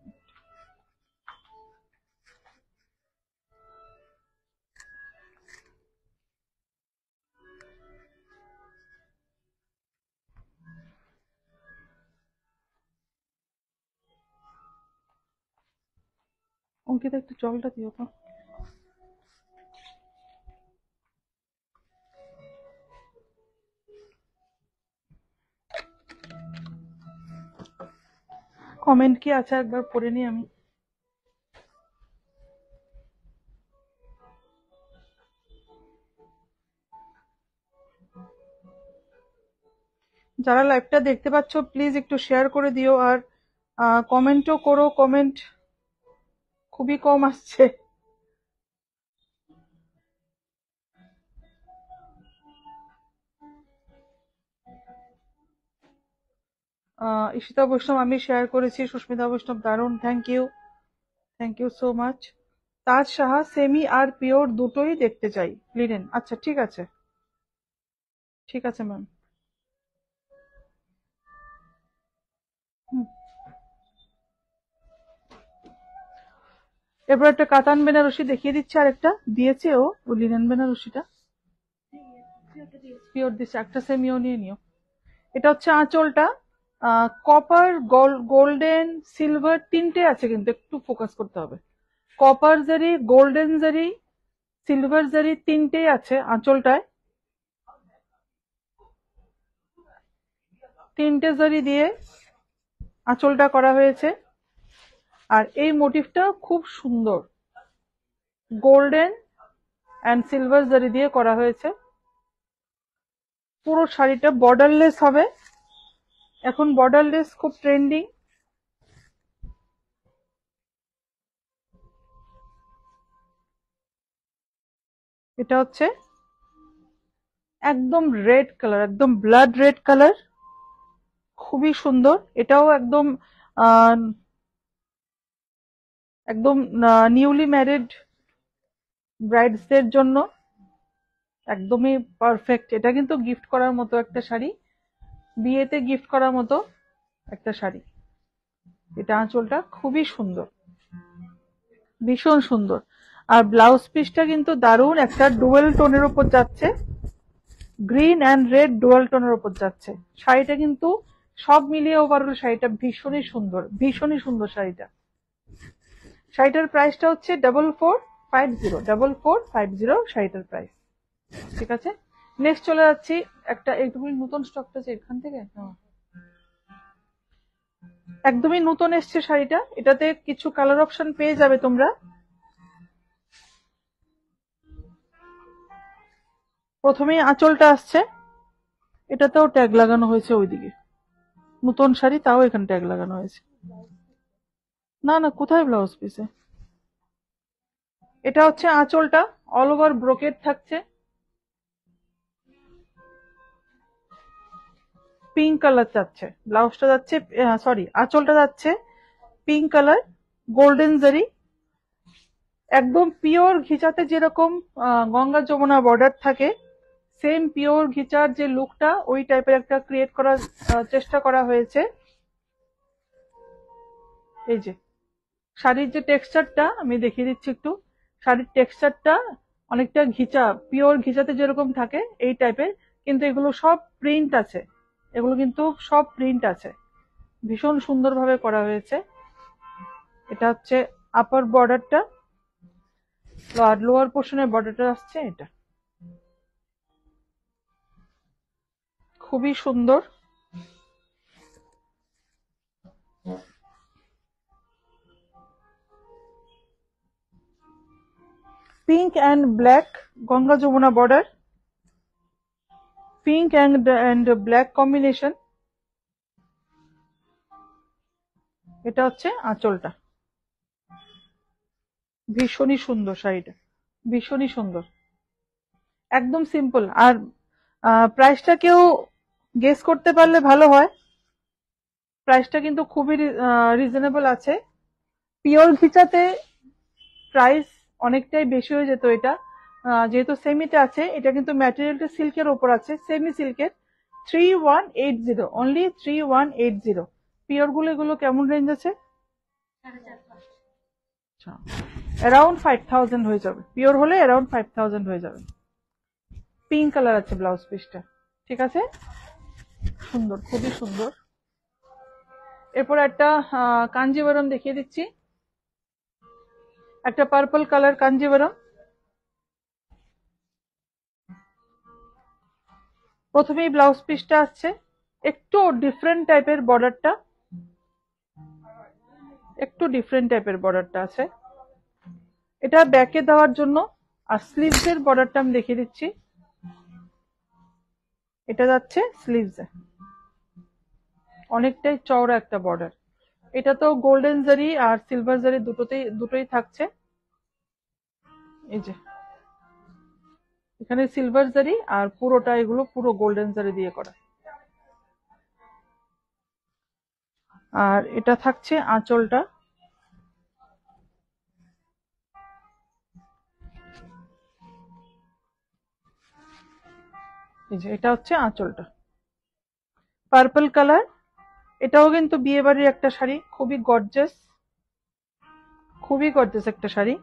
অঙ্কিতা, একটু জলটা দিও তো। কমেন্ট কি আছে একবার পড়ে নি আমি। যারা লাইভটা দেখতে পাচ্ছ প্লিজ একটু শেয়ার করে দিও, আর কমেন্টও করো। কমেন্ট খুবই কম আসছে। ঈশিতা বৈষ্ণব আমি শেয়ার করেছি, সুস্মিতা বৈষ্ণব দারুণ, thank you so much. Taj Saha semi আর পিওর দুটোই দেখতে চাই লিনেন। আচ্ছা ঠিক আছে, ঠিক আছে ম্যাম। এরপর একটা কাতান বেনারসি দেখিয়ে দিচ্ছে, আর একটা দিয়েছে ও লিনেন বেনারসিটা পিওর দিচ্ছে, একটা সেমিও নিয়ে নিও। এটা হচ্ছে আঁচলটা, কপার, গোল্ডেন, সিলভার তিনটে আছে, কিন্তু একটু ফোকাস করতে হবে। কপার জারি, গোল্ডেন জারি, সিলভার জারি তিনটেই আছে আঁচলটায়। তিনটে জারি দিয়ে আঁচলটা করা হয়েছে, আর এই মোটিভটা খুব সুন্দর, গোল্ডেন অ্যান্ড সিলভার জারি দিয়ে করা হয়েছে। পুরো শাড়িটা বর্ডারলেস হবে, এখন বর্ডারলেস খুব ট্রেন্ডিং। এটা হচ্ছে একদম রেড কালার, একদম ব্লাড রেড কালার, খুবই সুন্দর। এটাও একদম আহ, একদম নিউলি ম্যারিড ব্রাইডসদের জন্য একদমই পারফেক্ট। এটা কিন্তু গিফট করার মতো একটা শাড়ি, বিয়েতে গিফট করার মতো একটা শাড়ি। এটা আঁচলটা খুবই সুন্দর, ভীষণ সুন্দর। আর ব্লাউজ পিসটা কিন্তু দারুণ, একটা ডুয়েল টোনের উপর যাচ্ছে, গ্রিন অ্যান্ড রেড ডুয়েল টোনের উপর যাচ্ছে। শাড়িটা কিন্তু সব মিলিয়ে ওভারঅল শাড়িটা ভীষণই সুন্দর, ভীষণই সুন্দর শাড়িটা। শাড়িটার প্রাইসটা হচ্ছে 4450, 4450 শাড়িটার প্রাইস। ঠিক আছে, নেক্সট চলে যাচ্ছি। একটা একদমই নতুন স্টকটা আছে এখান থেকে, একদমই নতুন এসছে শাড়িটা, এটাতে কিছু কালার অপশন পেয়ে যাবে তোমরা। প্রথমেই আঁচলটা আসছে, এটাতেও ট্যাগ লাগানো হয়েছে ওইদিকে, নতুন শাড়ি তাও এখানে ট্যাগ লাগানো হয়েছে। না না, কোথায় ব্লাউজ পিসে? এটা হচ্ছে আঁচলটা, অল ওভার ব্রোকেট থাকছে, পিঙ্ক কালার যাচ্ছে ব্লাউজটা, যাচ্ছে সরি আঁচলটা যাচ্ছে পিঙ্ক কালার, গোল্ডেন জারি, একদম পিওর ঘিচাতে যেরকম গঙ্গা যমুনা বর্ডার থাকে, সেম পিওর ঘিচার যে লুকটা ওই টাইপের একটা ক্রিয়েট করার চেষ্টা করা হয়েছে। এই যে শাড়ির যে টেক্সচারটা আমি দেখিয়ে দিচ্ছি একটু, শাড়ির টেক্সচারটা অনেকটা ঘিচা, পিওর ঘিচাতে যেরকম থাকে এই টাইপের, কিন্তু এগুলো সব প্রিন্ট আছে, এগুলো কিন্তু সব প্রিন্ট আছে, ভীষণ সুন্দরভাবে করা হয়েছে। এটা হচ্ছে আপার বর্ডারটা, আর লোয়ার পোর্শনের বর্ডারটা আসছে এটা, খুবই সুন্দর। Pink and black, Ganga Jamuna border, pink and black combination. এটা হচ্ছে আঁচলটা, ভীষণই সুন্দর শাড়িটা, ভীষণই সুন্দর, একদম সিম্পল। আর প্রাইসটা কেউ গেস করতে পারলে ভালো হয়, প্রাইসটা কিন্তু খুবই রিজনেবল আছে। পিওর ঘিচাতে প্রাইস অনেকটাই বেশি হয়ে যেত এটা, যেহেতু সেমিতে আছে, এটা কিন্তু ম্যাটেরিয়ালটা সিল্কের ওপর আছে, সেমি সিল্কের। 3180, অনলি 3180। পিওর গুলো এগুলো কেমন রেঞ্জ আছে? অ্যারাউন্ড 5000 হয়ে যাবে, পিওর হলে অ্যারাউন্ড 5000 হয়ে যাবে। পিঙ্ক কালার আছে ব্লাউজ পিসটা, ঠিক আছে, সুন্দর, খুবই সুন্দর। এরপর একটা কাঞ্জিভারম দেখিয়ে দিচ্ছি, একটা পার্পল কালার কাঞ্জিভারম। প্রথমেই ব্লাউজ পিসটা আসছে, একটু ডিফারেন্ট টাইপের বর্ডারটা, একটু ডিফারেন্ট টাইপের বর্ডারটা আছে, এটা ব্যাকে দেওয়ার জন্য। আর স্লিভস এর বর্ডারটা আমি দেখিয়ে দিচ্ছি, এটা যাচ্ছে স্লিভসে, অনেকটাই চওড়া একটা বর্ডার। এটা তো গোল্ডেন জারি আর সিলভার জারি দুটোই থাকছে। এই যে এখানে সিলভার জারি আর পুরোটা এগুলো পুরো গোল্ডেন জারি দিয়ে করা। আর এটা থাকছে আঁচলটা। এই যে এটা হচ্ছে আঁচলটা, পার্পল কালার। এটাও কিন্তু বিয়ে বাড়ির একটা শাড়ি, খুবই গর্জাস, খুবই গর্জাস একটা শাড়ি।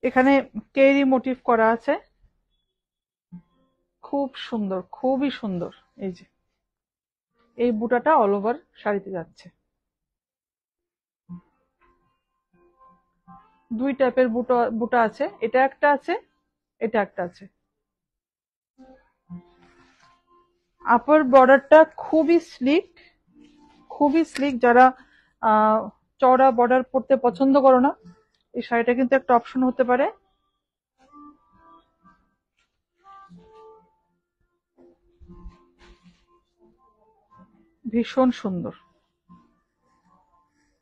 এখানে কেরি মোটিভ করা আছে, খুব সুন্দর, খুবই সুন্দর। এই যে এই বুটাটা অল ওভার শাড়িতে যাচ্ছে। দুই টাইপের বুটা বুটা আছে, এটা একটা আছে, এটা একটা আছে। আপার বর্ডারটা খুবই স্লিক, খুবই স্লিক। যারা চওড়া বর্ডার পরতে পছন্দ করো না, এই শাড়িটা কিন্তু একটা অপশন হতে পারে। ভীষণ সুন্দর,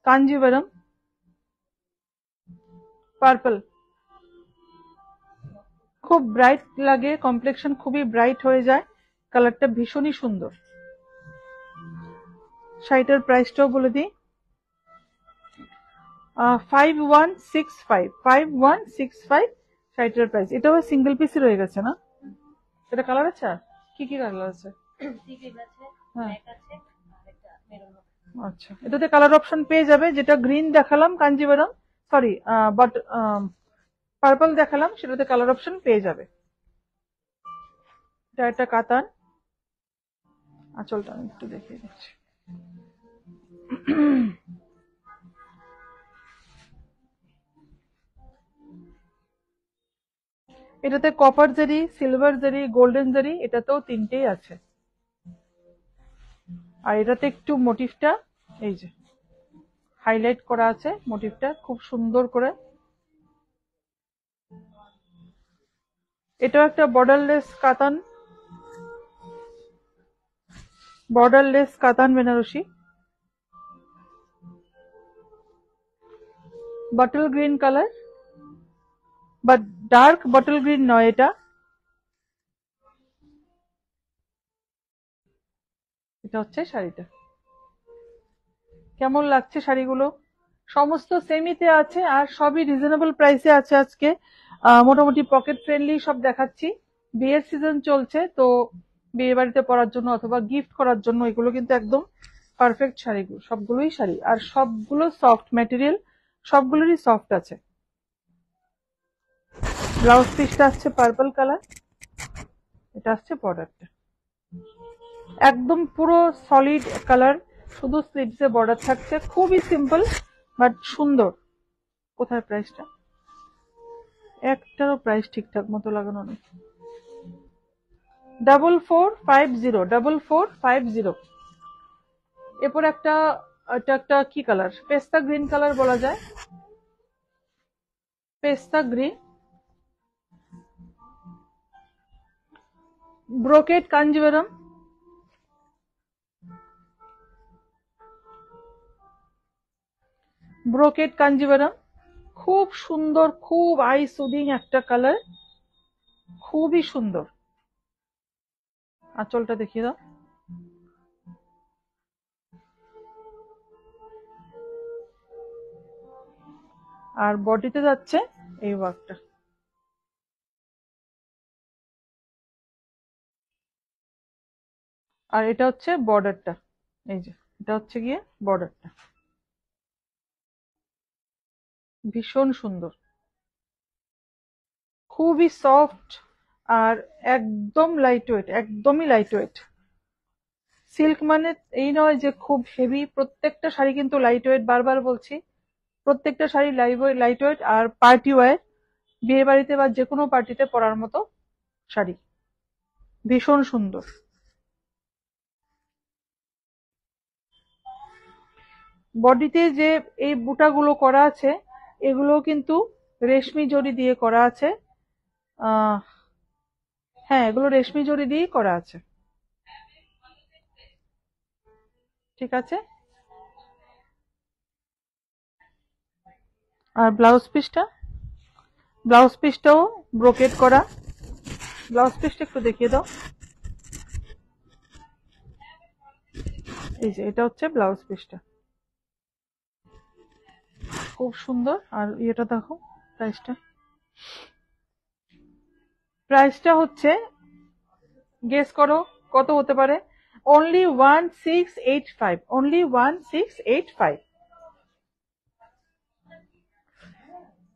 কাঞ্জিভারাম পার্পল, খুব ব্রাইট লাগে, কমপ্লেকশন খুবই ব্রাইট হয়ে যায়, কালারটা ভীষণই সুন্দর। শাড়িটার প্রাইসটাও বলে দিই, 5165 শাড়িটার প্রাইস। এটাও সিঙ্গেল পিসই রয়ে গেছে না? এটা কালার আছে, আর কি কি কালার আছে? হ্যাঁ আচ্ছা, এটাতে কালার অপশন পেয়ে যাবে। যেটা গ্রিন দেখালাম কাঞ্জিভারাম, সরি বাট পার্পল দেখালাম, সেটাতে কালার অপশন পেয়ে যাবে। এটা একটা কাতান। আঁচলটা আমি একটু দেখিয়ে দিচ্ছি। এটাতে কপার জারি, সিলভার জারি, গোল্ডেন জারি, এটাতেও তিনটেই আছে। আর এটাতে একটু মোটিভটা এই যে হাইলাইট করা আছে, মোটিভটা খুব সুন্দর করে। এটাও একটা borderless katan, borderless katan Benarasi. Bottle green colour, but dark bottle green নয় এটা। এটা হচ্ছে শাড়িটা। কেমন লাগছে শাড়িগুলো? সমস্ত সেমিতে আছে আর সবই রিজনেবল প্রাইসে আছে আজকে। মোটামুটি পকেট ফ্রেন্ডলি সব দেখাচ্ছি। বিয়ের সিজন চলছে, তো বিয়ে বাড়িতে পরার জন্য অথবা গিফট করার জন্য এগুলো কিন্তু একদম পারফেক্ট শাড়িগুলো, সবগুলোই শাড়ি, আর সবগুলো সফট ম্যাটেরিয়াল, সবগুলোরই সফট আছে। ব্লাউজ পিসটা আসছে পার্পল কালার, এটা আসছে বর্ডারটা একদম পুরো সলিড কালার, শুধু স্লিভসে বর্ডার থাকছে, খুবই সিম্পল বাট সুন্দর। কোথায় প্রাইসটা? একটারও প্রাইস ঠিকঠাক মতো লাগানো নেই। 4450। এরপর একটা, এটা একটা কি কালার, পেস্তা গ্রিন কালার বলা যায়, পেস্তা green, brocade Kanjivaram, brocade Kanjivaram, খুব সুন্দর, খুব আই সুদিং একটা কালার, খুবই সুন্দর। আঁচলটা দেখিয়ে দাও। আর বডিতে যাচ্ছে এই ওয়ার্কটা। আর এটা হচ্ছে বর্ডারটা, এই যে এটা হচ্ছে গিয়ে বর্ডারটা, ভীষণ সুন্দর, খুবই সফট আর একদম লাইট ওয়েট, একদমই লাইট ওয়েট। সিল্ক মানে এই নয় যে খুব হেভি, প্রত্যেকটা শাড়ি কিন্তু লাইট ওয়েট, বারবার বলছি প্রত্যেকটা শাড়ি লাইট ওয়েট আর পার্টি ওয়্যার, বিয়ে বাড়িতে বা যে কোনো পার্টিতে পরার মতো শাড়ি, ভীষণ সুন্দর। বডিতে যে এই বুটাগুলো করা আছে, এগুলো কিন্তু রেশমি জড়ি দিয়ে করা আছে। হ্যাঁ, এগুলো রেশমি জড়ি দিয়েই করা আছে। ঠিক আছে। আর ব্লাউজ পিসটাও ব্রোকেড করা। ব্লাউজ পিসটা একটু দেখিয়ে দাও। এই যে এটা হচ্ছে ব্লাউজ পিসটা, খুব সুন্দর। আর এটা দেখো প্রাইসটা, প্রাইসটা হচ্ছে, গেস করো কত হতে পারে? Only 1685, only 1685।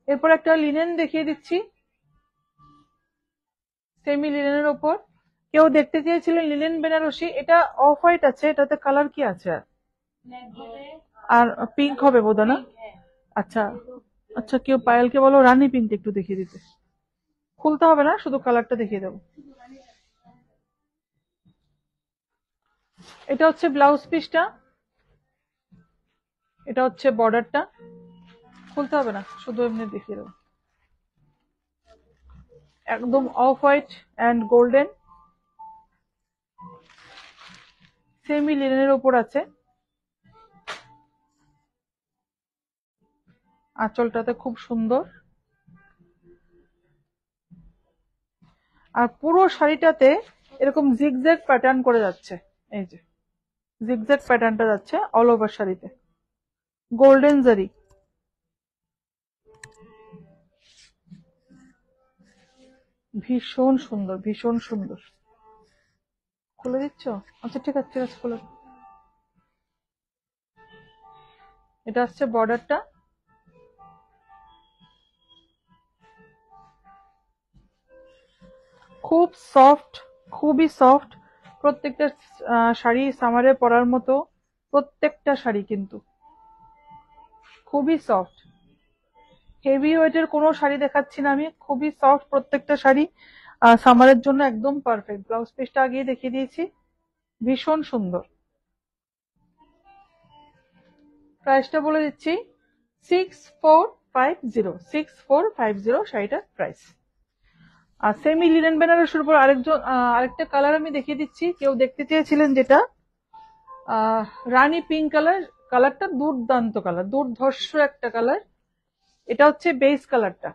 এরপর একটা লিনেন দেখিয়ে দিচ্ছি, সেমি লিনেনের ওপর। কেউ দেখতে চেয়েছিলেন লিনেন বেনারসি, এটা অফ হোয়াইট আছে, এটাতে কালার কি আছে? আর পিঙ্ক হবে বোধহয় না? আচ্ছা আচ্ছা, কেউ পায়েলকে বলো রানী পিঙ্ক একটু দেখিয়ে দিতে। খুলতে হবে না, শুধু কালারটা দেখিয়ে দেবো। এটা হচ্ছে ব্লাউজ পিসটা, এটা হচ্ছে বর্ডারটা। খুলতে হবে না, শুধু এমনি দেখিয়ে দেবো। একদম off white and golden, semi লিনেনের ওপর আছে। আঁচলটাতে খুব সুন্দর। আর পুরো শাড়িটাতে এরকম জিগজ্যাগ প্যাটার্ন করে যাচ্ছে, এই যে জিগজ্যাগ প্যাটার্নটা যাচ্ছে অল ওভার শাড়িতে, গোল্ডেন জারি। ভীষণ সুন্দর, ভীষণ সুন্দর। খুলে দিচ্ছ? আচ্ছা ঠিক আছে, ঠিক আছে, খুলে দাও। এটা হচ্ছে বর্ডারটা, খুব সফট, খুবই সফট। প্রত্যেকটা শাড়ি সামারে পরার মতো, প্রত্যেকটা শাড়ি কিন্তু খুবই সফট। হেভি ওয়েটের কোনো শাড়ি দেখাচ্ছি না আমি, খুবই সফট প্রত্যেকটা শাড়ি, সামারের জন্য একদম পারফেক্ট। ব্লাউজ পিসটা আগেই দেখিয়ে দিয়েছি, ভীষণ সুন্দর। প্রাইসটা বলে দিচ্ছি, 6450, 6450 শাড়িটার প্রাইস। আর সেমি লিনেন বেনারসির উপর আরেকটা কালার আমি দেখিয়ে দিচ্ছি, কেউ দেখতে চেয়েছিলেন যেটা রানী পিঙ্ক কালার। কালারটা দুর্দান্ত কালার, দুর্ধর্ষ একটা কালার। এটা হচ্ছে বেস কালারটা,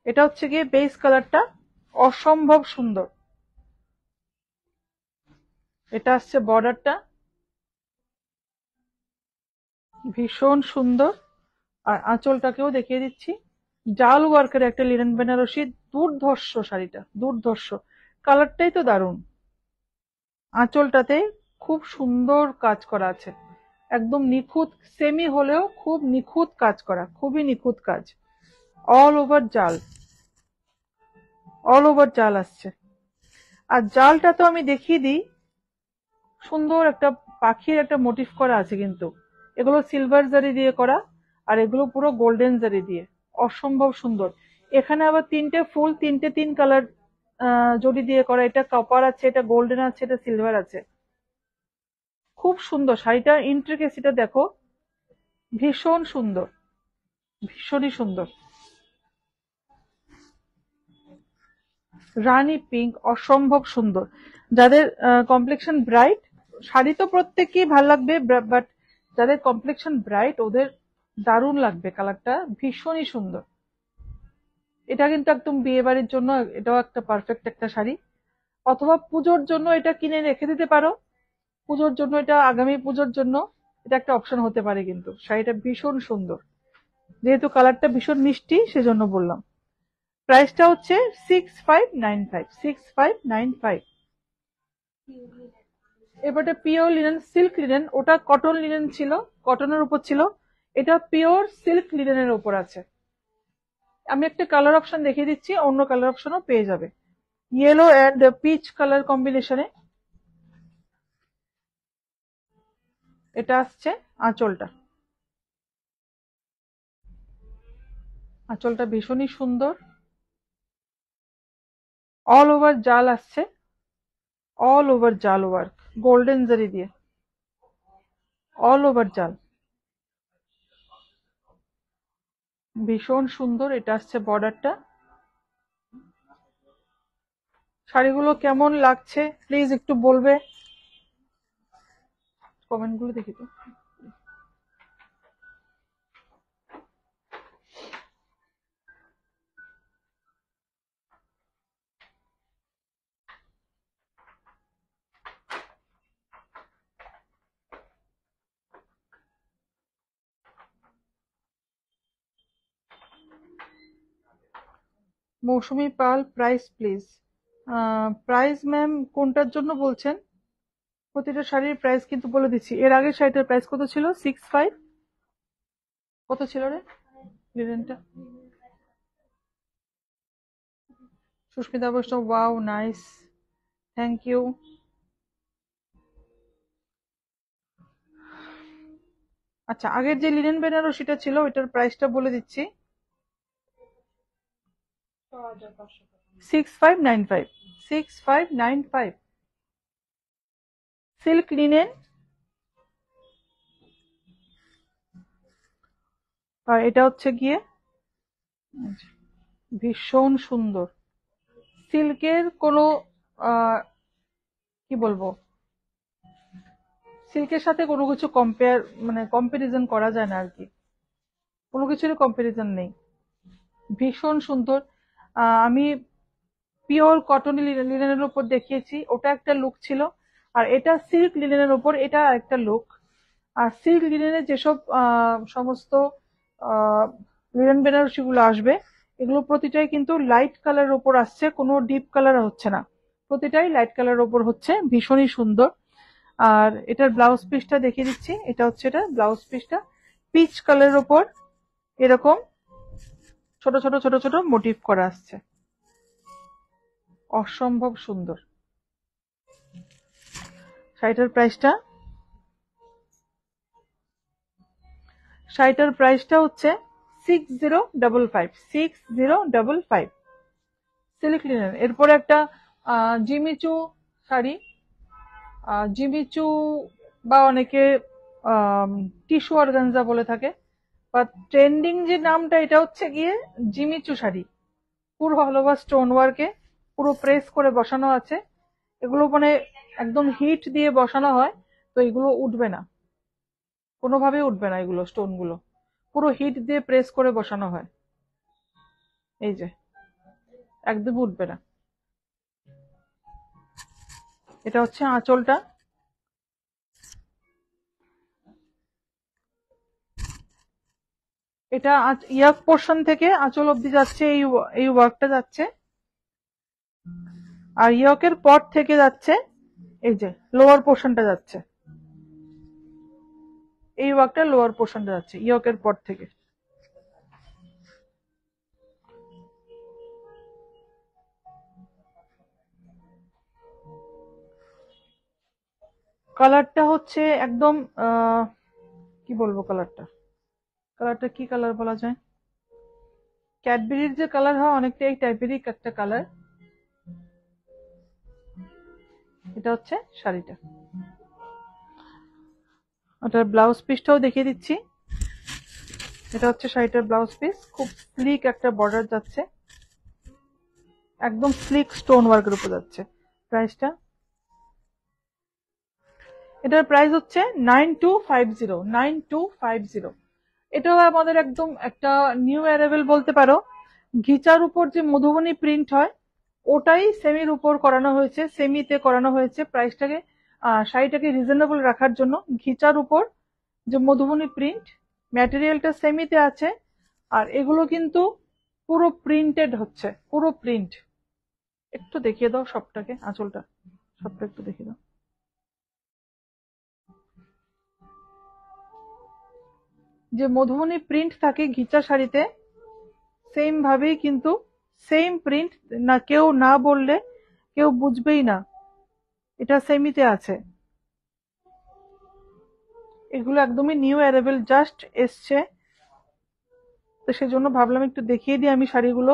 এটা হচ্ছে গিয়ে বেস কালারটা, অসম্ভব সুন্দর। এটা আসছে বর্ডারটা, ভীষণ সুন্দর। আর আঁচলটাকেও দেখিয়ে দিচ্ছি, জাল ওয়ার্কের একটা লিনেন বেনারসি, দুর্ধর্ষ শাড়িটা, দুর্ধর্ষ। কালারটাই তো দারুণ। আঁচলটাতে খুব সুন্দর কাজ করা আছে, একদম নিখুঁত, সেমি হলেও খুব নিখুঁত কাজ করা, খুবই নিখুঁত কাজ। অল ওভার জাল, অল ওভার জাল আসছে। আর জালটা তো আমি দেখিয়ে দিই, সুন্দর একটা পাখির একটা মোটিভ করা আছে কিন্তু, এগুলো সিলভার জারি দিয়ে করা, আর এগুলো পুরো গোল্ডেন জারি দিয়ে, অসম্ভব সুন্দর। এখানে আবার তিনটে ফুল, তিন কালার জড়ি দিয়ে করা, এটা কপার আছে, এটা গোল্ডেন আছে, এটা সিলভার আছে। খুব সুন্দর শাড়িটার ইন্ট্রিকেসিটা দেখো, ভীষণ সুন্দর, ভীষণই সুন্দর। রানী পিঙ্ক, অসম্ভব সুন্দর। যাদের কমপ্লেকশন ব্রাইট, শাড়ি তো প্রত্যেককেই ভালো লাগবে, বাট যাদের কমপ্লেকশন ব্রাইট ওদের দারুণ লাগবে কালারটা, ভীষণই সুন্দর। এটা কিন্তু একদম বিয়ে বাড়ির জন্য এটাও একটা পারফেক্ট একটা শাড়ি, অথবা পুজোর জন্য এটা কিনে রেখে দিতে পারো। পুজোর জন্য এটা, আগামী পুজোর জন্য এটা একটা অপশন হতে পারে। কিন্তু শাড়িটা ভীষণ সুন্দর, যেহেতু কালারটা ভীষণ মিষ্টি সেজন্য বললাম। প্রাইসটা হচ্ছে 6595, 6595। এবারে পিওর লিনেন, সিল্ক লিনেন, ওটা কটন লিনেন ছিল, কটনের উপর ছিল, এটা পিওর সিল্ক লিনেনের উপর আছে। আমি একটা কালার অপশন দেখিয়ে দিচ্ছি, অন্য কালার অপশনও পেয়ে যাবে, ইয়েলো অ্যান্ড পিচ কালার কম্বিনেশনে। এটা আসছে আঁচলটা, আঁচলটা ভীষণই সুন্দর, অল ওভার জাল আসছে, অল ওভার জাল ওয়ার্ক, গোল্ডেন জারি দিয়ে অল ওভার জাল, ভীষণ সুন্দর। এটা আসছে বর্ডারটা। শাড়িগুলো কেমন লাগছে প্লিজ একটু বলবে। কমেন্ট গুলো দেখি তো। মৌসুমী পাল, প্রাইস প্লিজ। প্রাইস ম্যাম কোনটার জন্য বলছেন? প্রতিটা শাড়ির প্রাইস কিন্তু বলে দিচ্ছি। এর আগের শাড়িটার প্রাইস কত ছিল? 6.5। কত ছিল রে লিনেনটা? সুস্মিতা বৈষ্ণব, ওয়াও নাইস, থ্যাংক ইউ। আচ্ছা, আগের যে লিনেন বেনারসিটা ছিল ওইটার প্রাইসটা বলে দিচ্ছি। 6595। 6595 সিল্ক লিনেন। আর এটা হচ্ছে গিয়ে ভীষণ সুন্দর। সিল্কের কোনো কি বলবো, সিল্কের সাথে কোনো কিছু কম্পেয়ার মানে কম্পারিজন করা যায় না আর কি, কোনো কিছুরই কম্পারিজন নেই। ভীষণ সুন্দর। আমি পিওর কটন লিনেনের উপর দেখিয়েছি, ওটা একটা লুক ছিল। আর এটা সিল্ক লিনেনের উপর, এটা একটা লুক। আর সিল্ক লিনেনের যেসব সমস্ত লিনেন বেনারসি গুলো আসবে, এগুলো প্রতিটাই কিন্তু লাইট কালারের উপর আসছে, কোনো ডিপ কালার হচ্ছে না, প্রতিটাই লাইট কালারের উপর হচ্ছে, ভীষণই সুন্দর। আর এটার ব্লাউজ পিসটা দেখিয়ে দিচ্ছি। এটা হচ্ছে এটা ব্লাউজ পিসটা, পিচ কালারের উপর এরকম ছোট ছোট ছোট ছোট মোটিভ করা আসছে, অসম্ভব সুন্দর। শাড়িটার প্রাইসটা হচ্ছে 6055। 6055 সিল্ক লিনেন। এরপরে একটা জিমিচু শাড়ি, জিমিচু বা অনেকে টিস্যু অর্গানজা বলে থাকে, বা ট্রেন্ডিং যে নামটা এটা হচ্ছে গিয়ে জিমিচু শাড়ি। পুরো অল ওভার স্টোন ওয়ার্কে পুরো প্রেস করে বসানো আছে। এগুলো মানে একদম হিট দিয়ে বসানো হয়, তো এগুলো উঠবে না, কোনোভাবেই উঠবে না। এগুলো স্টোন গুলো পুরো হিট দিয়ে প্রেস করে বসানো হয়, এই যে একদম উঠবে না। এটা হচ্ছে আঁচলটা। এটা ইয়াক পোর্শন থেকে আঁচল অব্দি যাচ্ছে, এই ওয়ার্কটা যাচ্ছে। আর ইয়কের পর থেকে যাচ্ছে এই যে লোয়ার পোর্শনটা যাচ্ছে, এই ওয়ার্কটা লোয়ার পোর্শনটা যাচ্ছে ইয়কের পর থেকে। কালারটা হচ্ছে একদম কি বলবো, কালারটা কি কালার বলা যায়, ক্যাডবেরির যে কালার হয় অনেকটা এই টাইপেরই একটা কালার। এটা হচ্ছে শাড়িটা। ওটার ব্লাউজ পিসটাও দেখিয়ে দিচ্ছি। এটা হচ্ছে শাড়িটার ব্লাউজ পিস, খুব স্লিক একটা বর্ডার যাচ্ছে, একদম স্লিক স্টোন ওয়ার্কের উপর যাচ্ছে। প্রাইসটা, এটার প্রাইস হচ্ছে 9250। 9250। এটাও আমাদের একদম একটা নিউ অ্যারাইভেল বলতে পারো। ঘিচার উপর যে মধুবনী প্রিন্ট হয় ওটাই সেমির উপর করানো হয়েছে, সেমিতে করানো হয়েছে। প্রাইসটাকে শাড়িটাকে রিজনেবল রাখার জন্য ঘিচার উপর যে মধুবনী প্রিন্ট, ম্যাটেরিয়ালটা সেমিতে আছে। আর এগুলো কিন্তু পুরো প্রিন্টেড হচ্ছে, পুরো প্রিন্ট। একটু দেখিয়ে দাও সবটাকে, আঁচলটা সবটা একটু দেখিয়ে দাও। যে মধুবনী প্রিন্ট থাকে ঘিচা শাড়িতে, সেম ভাবেই কিন্তু সেম প্রিন্ট, না কেউ না বললে কেউ বুঝবেই না এটা সেমিতে আছে। এগুলো একদমই নিউ অ্যারাইভেল, জাস্ট এসছে, তো সেজন্য ভাবলাম একটু দেখিয়ে দিই আমি শাড়িগুলো।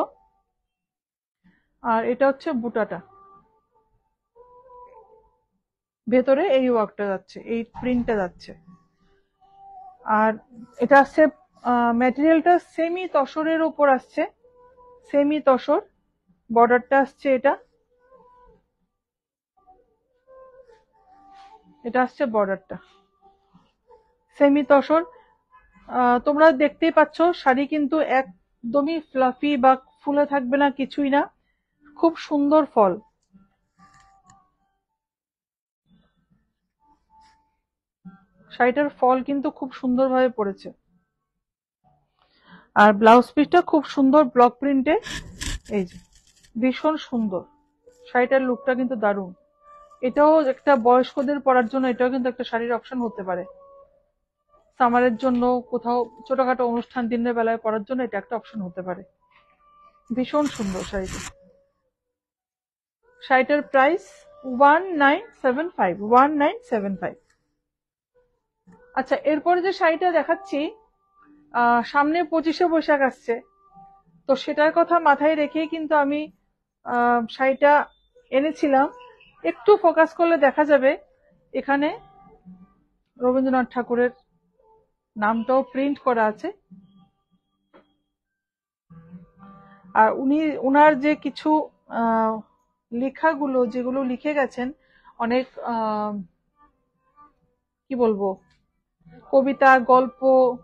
আর এটা হচ্ছে বুটাটা, ভেতরে এই ওয়ার্কটা যাচ্ছে, এই প্রিন্টটা যাচ্ছে। আর এটা আসছে ম্যাটেরিয়ালটা সেমি তসরের উপর আসছে, সেমি তসর। বর্ডারটা আসছে এটা, এটা আসছে বর্ডারটা। সেমি তসর। তোমরা দেখতেই পাচ্ছ শাড়ি কিন্তু একদমই ফ্লাফি বা ফুলে থাকবে না, কিছুই না, খুব সুন্দর ফল। শাড়িটার ফল কিন্তু খুব সুন্দরভাবে পড়েছে। আর ব্লাউজ পিসটা খুব সুন্দর ব্লক প্রিন্টে, এই যে ভীষণ সুন্দর। শাড়িটার লুকটা কিন্তু দারুণ। এটাও একটা বয়স্কদের পরার জন্য এটাও কিন্তু একটা শাড়ির অপশন হতে পারে। সামারের জন্য, কোথাও ছোটখাটো অনুষ্ঠান দিনের বেলায় পরার জন্য এটা একটা অপশন হতে পারে। ভীষণ সুন্দর শাড়িটা। শাড়িটার প্রাইস 1975, 1975। আচ্ছা, এরপরে যে শাড়িটা দেখাচ্ছি, সামনে 25শে বৈশাখ আসছে, তো সেটার কথা মাথায় রেখেই কিন্তু আমি শাড়িটা এনেছিলাম। একটু ফোকাস করলে দেখা যাবে এখানে রবীন্দ্রনাথ ঠাকুরের নামটাও প্রিন্ট করা আছে। আর উনার যে কিছু লেখাগুলো যেগুলো লিখে গেছেন, অনেক কি বলবো, কবিতা, গল্প,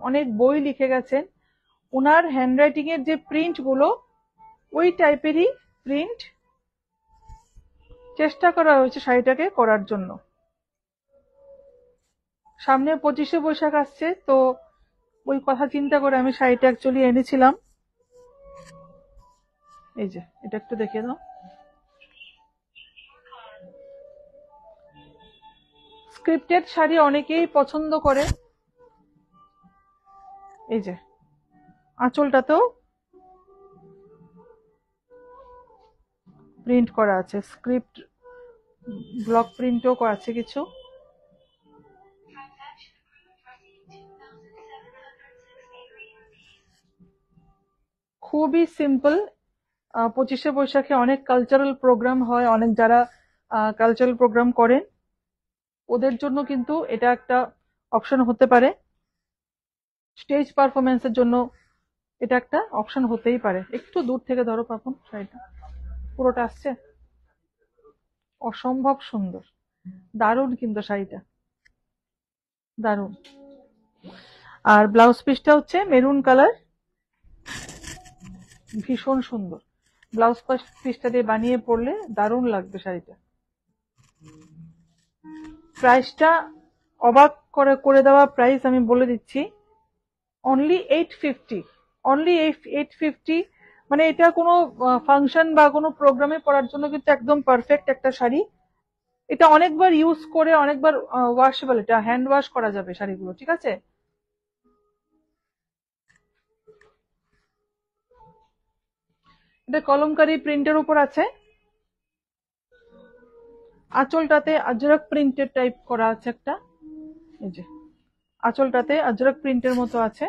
অনেক বই লিখে গেছেন। উনার হ্যান্ডরাইটিং এর যে প্রিন্ট গুলো, ওই টাইপেরই প্রিন্ট চেষ্টা করা হয়েছে শাড়িটাকে করার জন্য। সামনে 25শে বৈশাখ আসছে, তো ওই কথা চিন্তা করে আমি শাড়িটা অ্যাকচুয়ালি এনেছিলাম। এই যে এটা একটু দেখে দাও। স্ক্রিপ্টেড শাড়ি অনেকেই পছন্দ করে। এই যে আঁচলটাতেও প্রিন্ট করা আছে, স্ক্রিপ্ট ব্লক প্রিন্টও করা আছে কিছু। খুবই সিম্পল। 25শে বৈশাখে অনেক কালচারাল প্রোগ্রাম হয়, অনেক যারা কালচারাল প্রোগ্রাম করেন ওদের জন্য কিন্তু এটা একটা অপশন হতে পারে। স্টেজ পারফরমেন্সের জন্য এটা একটা অপশন হতেই পারে। একটু দূর থেকে ধরো পাপন, শাড়িটা পুরোটা আসছে, অসম্ভব সুন্দর, দারুণ কিন্তু শাড়িটা, দারুণ। আর ব্লাউজ পিসটা হচ্ছে মেরুন কালার, ভীষণ সুন্দর। ব্লাউজ পিসটা দিয়ে বানিয়ে পরলে দারুণ লাগবে শাড়িটা। প্রাইসটা অবাক করে করে দেওয়া প্রাইস আমি বলে দিচ্ছি, অনলি 850, অনলি 850। মানে এটা কোনো ফাংশন বা কোনো প্রোগ্রামে পরার জন্য কিন্তু একদম পারফেক্ট একটা শাড়ি। এটা অনেকবার ইউজ করে অনেকবার ওয়াশেবল, এটা হ্যান্ড ওয়াশ করা যাবে শাড়িগুলো, ঠিক আছে। এটা কলমকারী প্রিন্টের উপর আছে। আঁচলটাতে আজরক প্রিন্টের টাইপ করা আছে একটা, এই যে আঁচলটাতে আজরক প্রিন্টের মতো আছে।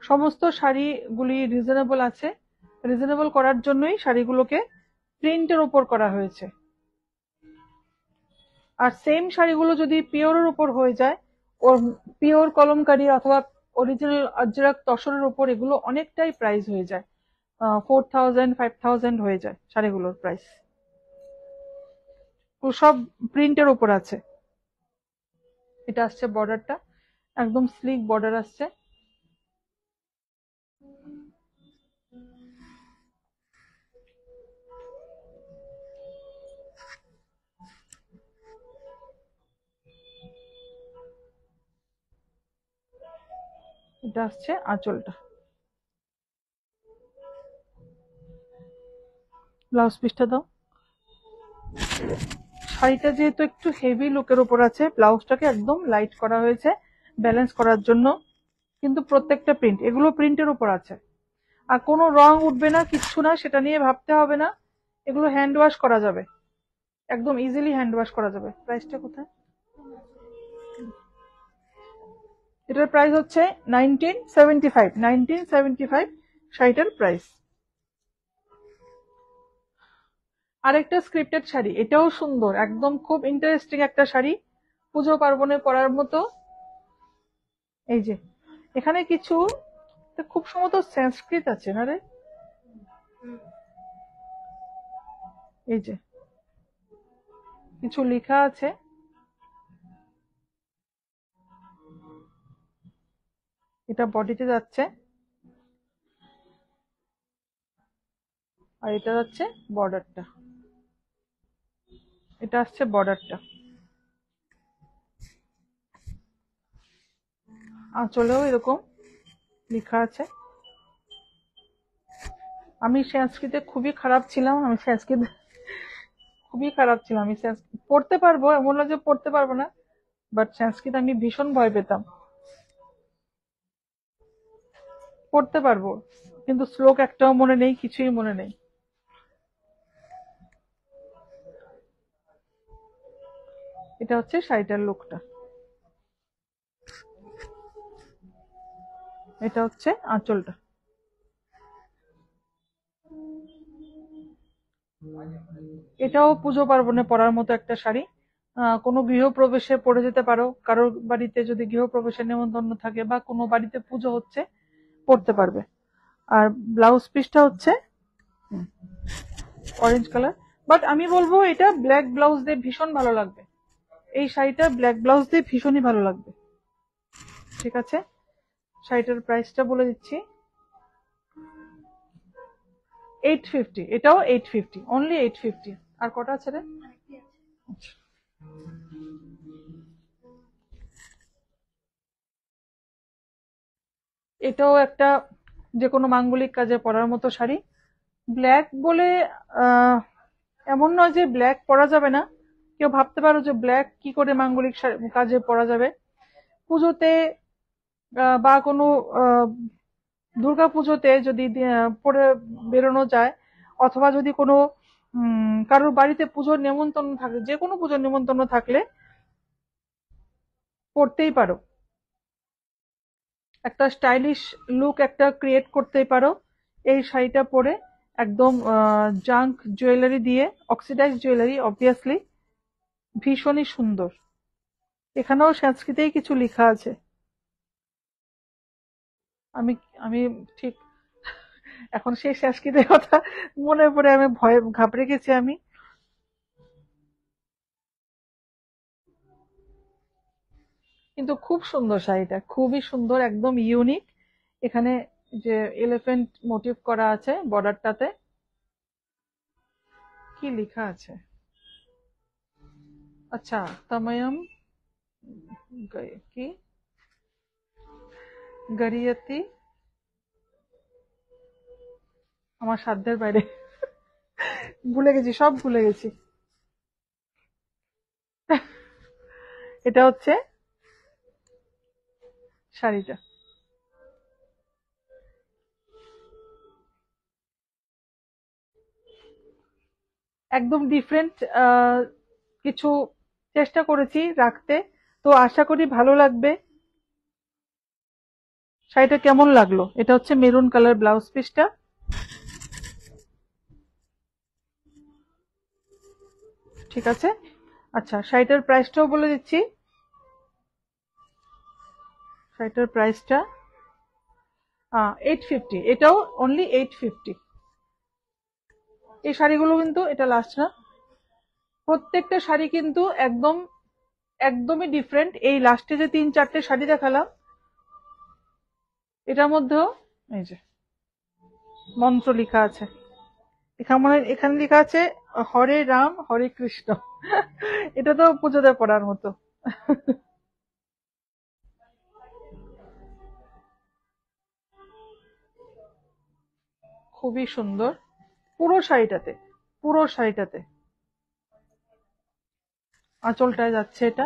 সমস্ত শাড়িগুলি রিজনেবল আছে, রিজনেবল করার জন্যই শাড়িগুলোকে প্রিন্টের উপর করা হয়েছে। আর সেম শাড়িগুলো যদি পিওরের উপর হয়ে যায়, ওর পিওর কলমকারী অথবা অরিজিনাল আজরক তসরের উপর, এগুলো অনেকটাই প্রাইস হয়ে যায়, 4000, 5000 হয়ে যায় শাড়িগুলোর প্রাইস। সব প্রিন্টের উপর আছে। এটা আসছে বর্ডারটা, একদম স্লিক বর্ডার আসছে। এটা আসছে আঁচলটা। ব্লাউজ পিসটা দাও। শাড়িটা যেহেতু একটু হেভি লুকের উপর আছে, ব্লাউজটাকে একদম লাইট করা হয়েছে ব্যালেন্স করার জন্য। কিন্তু প্রত্যেকটা প্রিন্ট, এগুলো প্রিন্টের উপর আছে। আর কোনো রং উঠবে না, কিচ্ছু না, সেটা নিয়ে ভাবতে হবে না। এগুলো হ্যান্ড ওয়াশ করা যাবে, একদম ইজিলি হ্যান্ড ওয়াশ করা যাবে। প্রাইসটা কোথায়? এটার প্রাইস হচ্ছে 1975, 1975 শাড়িটার প্রাইস। আরেকটা স্ক্রিপ্টেড শাড়ি, এটাও সুন্দর, একদম খুব ইন্টারেস্টিং একটা শাড়ি, পুজো পার্বণে পরার মতো। এই যে এখানে কিছু, খুব সম্ভবত সংস্কৃত আছে না রে, এই যে কিছু লেখা আছে, এটা বডিতে যাচ্ছে আর এটা যাচ্ছে বর্ডারটা, এটা আসছে বর্ডারটা। আঁচলেও এরকম লেখা আছে। আমি সংস্কৃতে খুবই খারাপ ছিলাম, আমি সংস্কৃত খুবই খারাপ ছিলাম। আমি সংস্কৃত পড়তে পারবো এমন না যে পড়তে পারবো না, বাট সংস্কৃত আমি ভীষণ ভয় পেতাম। পড়তে পারবো কিন্তু শ্লোক একটাও মনে নেই, কিছুই মনে নেই। এটা হচ্ছে শাড়িটার লুকটা, এটা হচ্ছে আঁচলটা। এটাও পুজো পার্বণে পরার মতো একটা শাড়ি। কোনো গৃহপ্রবেশে পরে যেতে পারো, কারোর বাড়িতে যদি গৃহপ্রবেশের নেমন্তন্ন থাকে বা কোনো বাড়িতে পুজো হচ্ছে পরতে পারবে। আর ব্লাউজ পিসটা হচ্ছে অরেঞ্জ কালার, বাট আমি বলবো এটা ব্ল্যাক ব্লাউজ দিয়ে ভীষণ ভালো লাগবে। এই শাড়িটা ব্ল্যাক ব্লাউজ দিয়ে ভীষণই ভালো লাগবে। ঠিক আছে, শাড়িটার প্রাইসটা বলে দিচ্ছি, 850। এটাও 850, অনলি 850। আর কটা আছে রে? আচ্ছা। এটাও একটা যে কোনো মাঙ্গলিক কাজে পরার মতো শাড়ি। ব্ল্যাক বলে আহ, এমন নয় যে ব্ল্যাক পরা যাবে না। কেউ ভাবতে পারো যে ব্ল্যাক কি করে মাঙ্গলিক কাজে পরা যাবে। পুজোতে বা কোনো দুর্গা পুজোতে যদি পরে বেরোনো যায়, অথবা যদি কোনো কারোর বাড়িতে পুজোর নেমন্তন্ন থাকে, যে কোনো পুজোর নেমন্তন্ন থাকলে পরতেই পারো, একটা স্টাইলিশ লুক একটা ক্রিয়েট করতেই পারো এই শাড়িটা পরে। একদম জাঙ্ক জুয়েলারি দিয়ে, অক্সিডাইজ জুয়েলারি অবভিয়াসলি, ভীষণই সুন্দর। এখানেও সংস্কৃতেই কিছু লেখা আছে। আমি আমি ঠিক এখন সেই সংস্কৃতের কথা মনে পড়ে আমি ভয়ে ঘাবড়ে গেছি আমি। কিন্তু খুব সুন্দর শাড়িটা, খুবই সুন্দর, একদম ইউনিক। এখানে যে এলিফ্যান্ট মোটিভ করা আছে বর্ডারটাতে, কি লেখা আছে? আচ্ছা, তময়ম কি গরিয়তি, আমার সাধ্যের বাইরে, ভুলে গেছি, সব ভুলে গেছি। এটা হচ্ছে শাড়িটা, একদম ডিফারেন্ট কিছু চেষ্টা করেছি রাখতে, তো আশা করি ভালো লাগবে। শাড়িটা কেমন লাগলো? এটা হচ্ছে মেরুন কালার ব্লাউজ পিসটা। ঠিক আছে, আচ্ছা শাড়িটার প্রাইসটাও বলে দিচ্ছি। শাড়িটার প্রাইসটা 850, এটাও অনলি 850। এই শাড়িগুলো কিন্তু, এটা লাস্ট না, প্রত্যেকটা শাড়ি কিন্তু একদম একদমই ডিফারেন্ট। এই লাস্টে যে 3-4টে শাড়ি দেখালাম, এটার মধ্যেও এই যে মন্ত্র লেখা আছে। এখানে লেখা আছে হরে রাম হরে কৃষ্ণ। এটা তো পুজোতে পড়ার মতো। খুবই সুন্দর পুরো শাড়িটাতে, পুরো শাড়িটাতে আঁচলটায় যাচ্ছে এটা।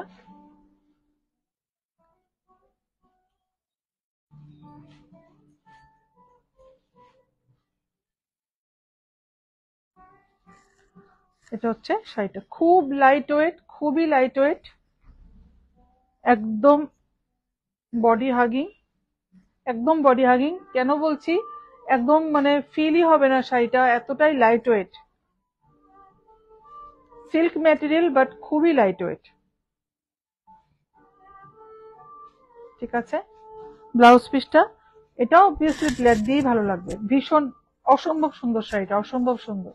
এটা হচ্ছে শাড়িটা, খুব লাইট ওয়েট, খুবই লাইট ওয়েট, একদম বডি হাগিং, একদম বডি হাগিং। কেন বলছি একদম, মানে ফিলই হবে না, শাড়িটা এতটাই light weight. Silk material but খুবই লাইট ওয়েট। ঠিক আছে, ব্লাউজ পিসটা, এটা অবভিয়াসলি ব্ল্যাক দিয়েই ভালো লাগবে। ভীষণ অসম্ভব সুন্দর শাড়িটা, অসম্ভব সুন্দর।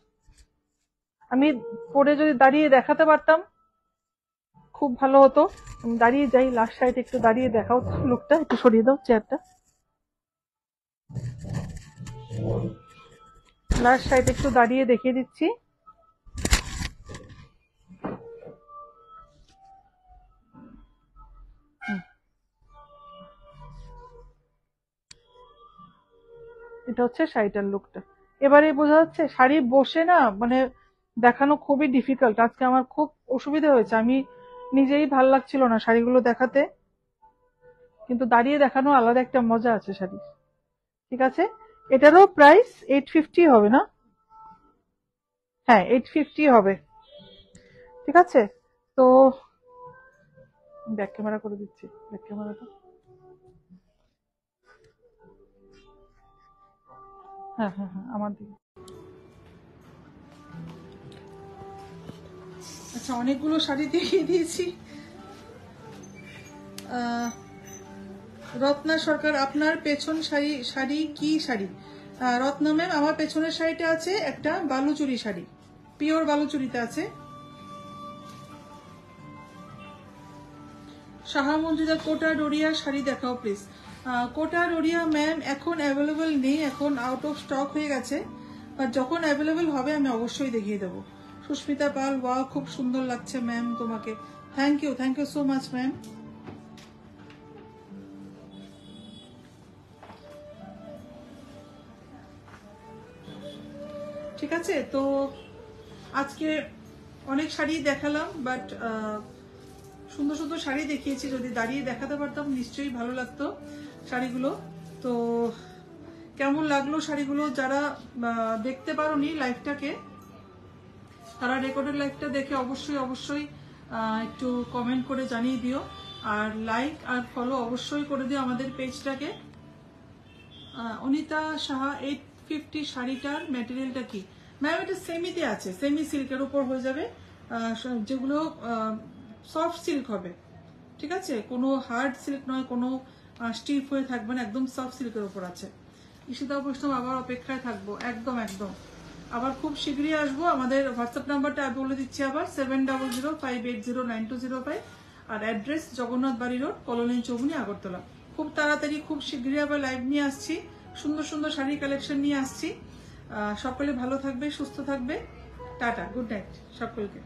আমি পরে যদি দাঁড়িয়ে দেখাতে পারতাম খুব ভালো হতো। আমি দাঁড়িয়ে যাই, লাস্ট সাইড একটু দাঁড়িয়ে দেখাও লুকটা, একটু সরিয়ে দাও চেয়ারটা, লাস্ট সাইড একটু দাঁড়িয়ে দেখিয়ে দিচ্ছি। এটা হচ্ছে শাড়িটার লুকটা। এবারে বোঝা যাচ্ছে শাড়ি বসে না মানে দেখানো খুবই ডিফিকাল্ট। আজকে আমার খুব অসুবিধা হয়েছে, আমি নিজেই ভাল লাগছিল না শাড়িগুলো দেখাতে, কিন্তু দাঁড়িয়ে দেখানো আলাদা একটা মজা আছে শাড়ি। ঠিক আছে, এটারও প্রাইস 850 হবে না? হ্যাঁ 850 হবে। ঠিক আছে, তো ব্যাক ক্যামেরা করে দিচ্ছি, ব্যাক ক্যামেরাটা। হ্যাঁ হ্যাঁ হ্যাঁ, আমার দিকে। আচ্ছা, অনেকগুলো শাড়ি দেখিয়ে দিয়েছি। রত্না সরকার, আপনার পেছন শাড়ি শাড়ি কি শাড়ি? রত্না ম্যাম, আমার পেছনের শাড়িটা আছে একটা বালুচুরি শাড়ি, পিওর বালুচুরিতে আছে। শাহা মঞ্জুদা, কোটা ডোরিয়া শাড়ি দেখাও প্লিজ। কোটা ডোরিয়া ম্যাম এখন অ্যাভেলেবল নেই, এখন আউট অফ স্টক হয়ে গেছে, বাট যখন অ্যাভেলেবল হবে আমি অবশ্যই দেখিয়ে দেবো। সুস্মিতা পাল, ওয়াও খুব সুন্দর লাগছে ম্যাম তোমাকে। Thank you so much ma'am. ঠিক আছে, তো আজকে অনেক শাড়ি দেখালাম, বাট সুন্দর সুন্দর শাড়ি দেখিয়েছি। যদি দাঁড়িয়ে দেখাতে পারতাম নিশ্চয়ই ভালো লাগতো শাড়িগুলো। তো কেমন লাগলো শাড়িগুলো, যারা দেখতে পারোনি লাইভটাকে, তারা রেকর্ডেড লাইভটা দেখে অবশ্যই অবশ্যই একটু কমেন্ট করে জানিয়ে দিও, আর লাইক আর ফলো অবশ্যই করে দিও আমাদের পেজটাকে। অনিতা সাহা, 850 শাড়িটার ম্যাটেরিয়ালটা কি? ম্যাম এটা সেমিতে আছে, সেমি সিল্কের উপর হয়ে যাবে, যেগুলো সফট সিল্ক হবে। ঠিক আছে, কোনো হার্ড সিল্ক নয়, কোনো স্টিফ হয়ে থাকবে না, একদম সফট সিল্কের উপর আছে। ঈশিতা বৈষ্ণব, আবার অপেক্ষায় থাকবো, একদম একদম। আবার খুব শীঘ্রই আসবো। আমাদের হোয়াটসঅ্যাপ নাম্বারটা বলে দিচ্ছি আবার, 7005809205, আর অ্যাড্রেস জগন্নাথ বাড়ি রোড, কলোনি চৌমুনি, আগরতলা। খুব তাড়াতাড়ি খুব শীঘ্রই আবার লাইভ নিয়ে আসছি, সুন্দর সুন্দর শাড়ির কালেকশন নিয়ে আসছি। সকলে ভালো থাকবে, সুস্থ থাকবে। টাটা, গুড নাইট সকলকে।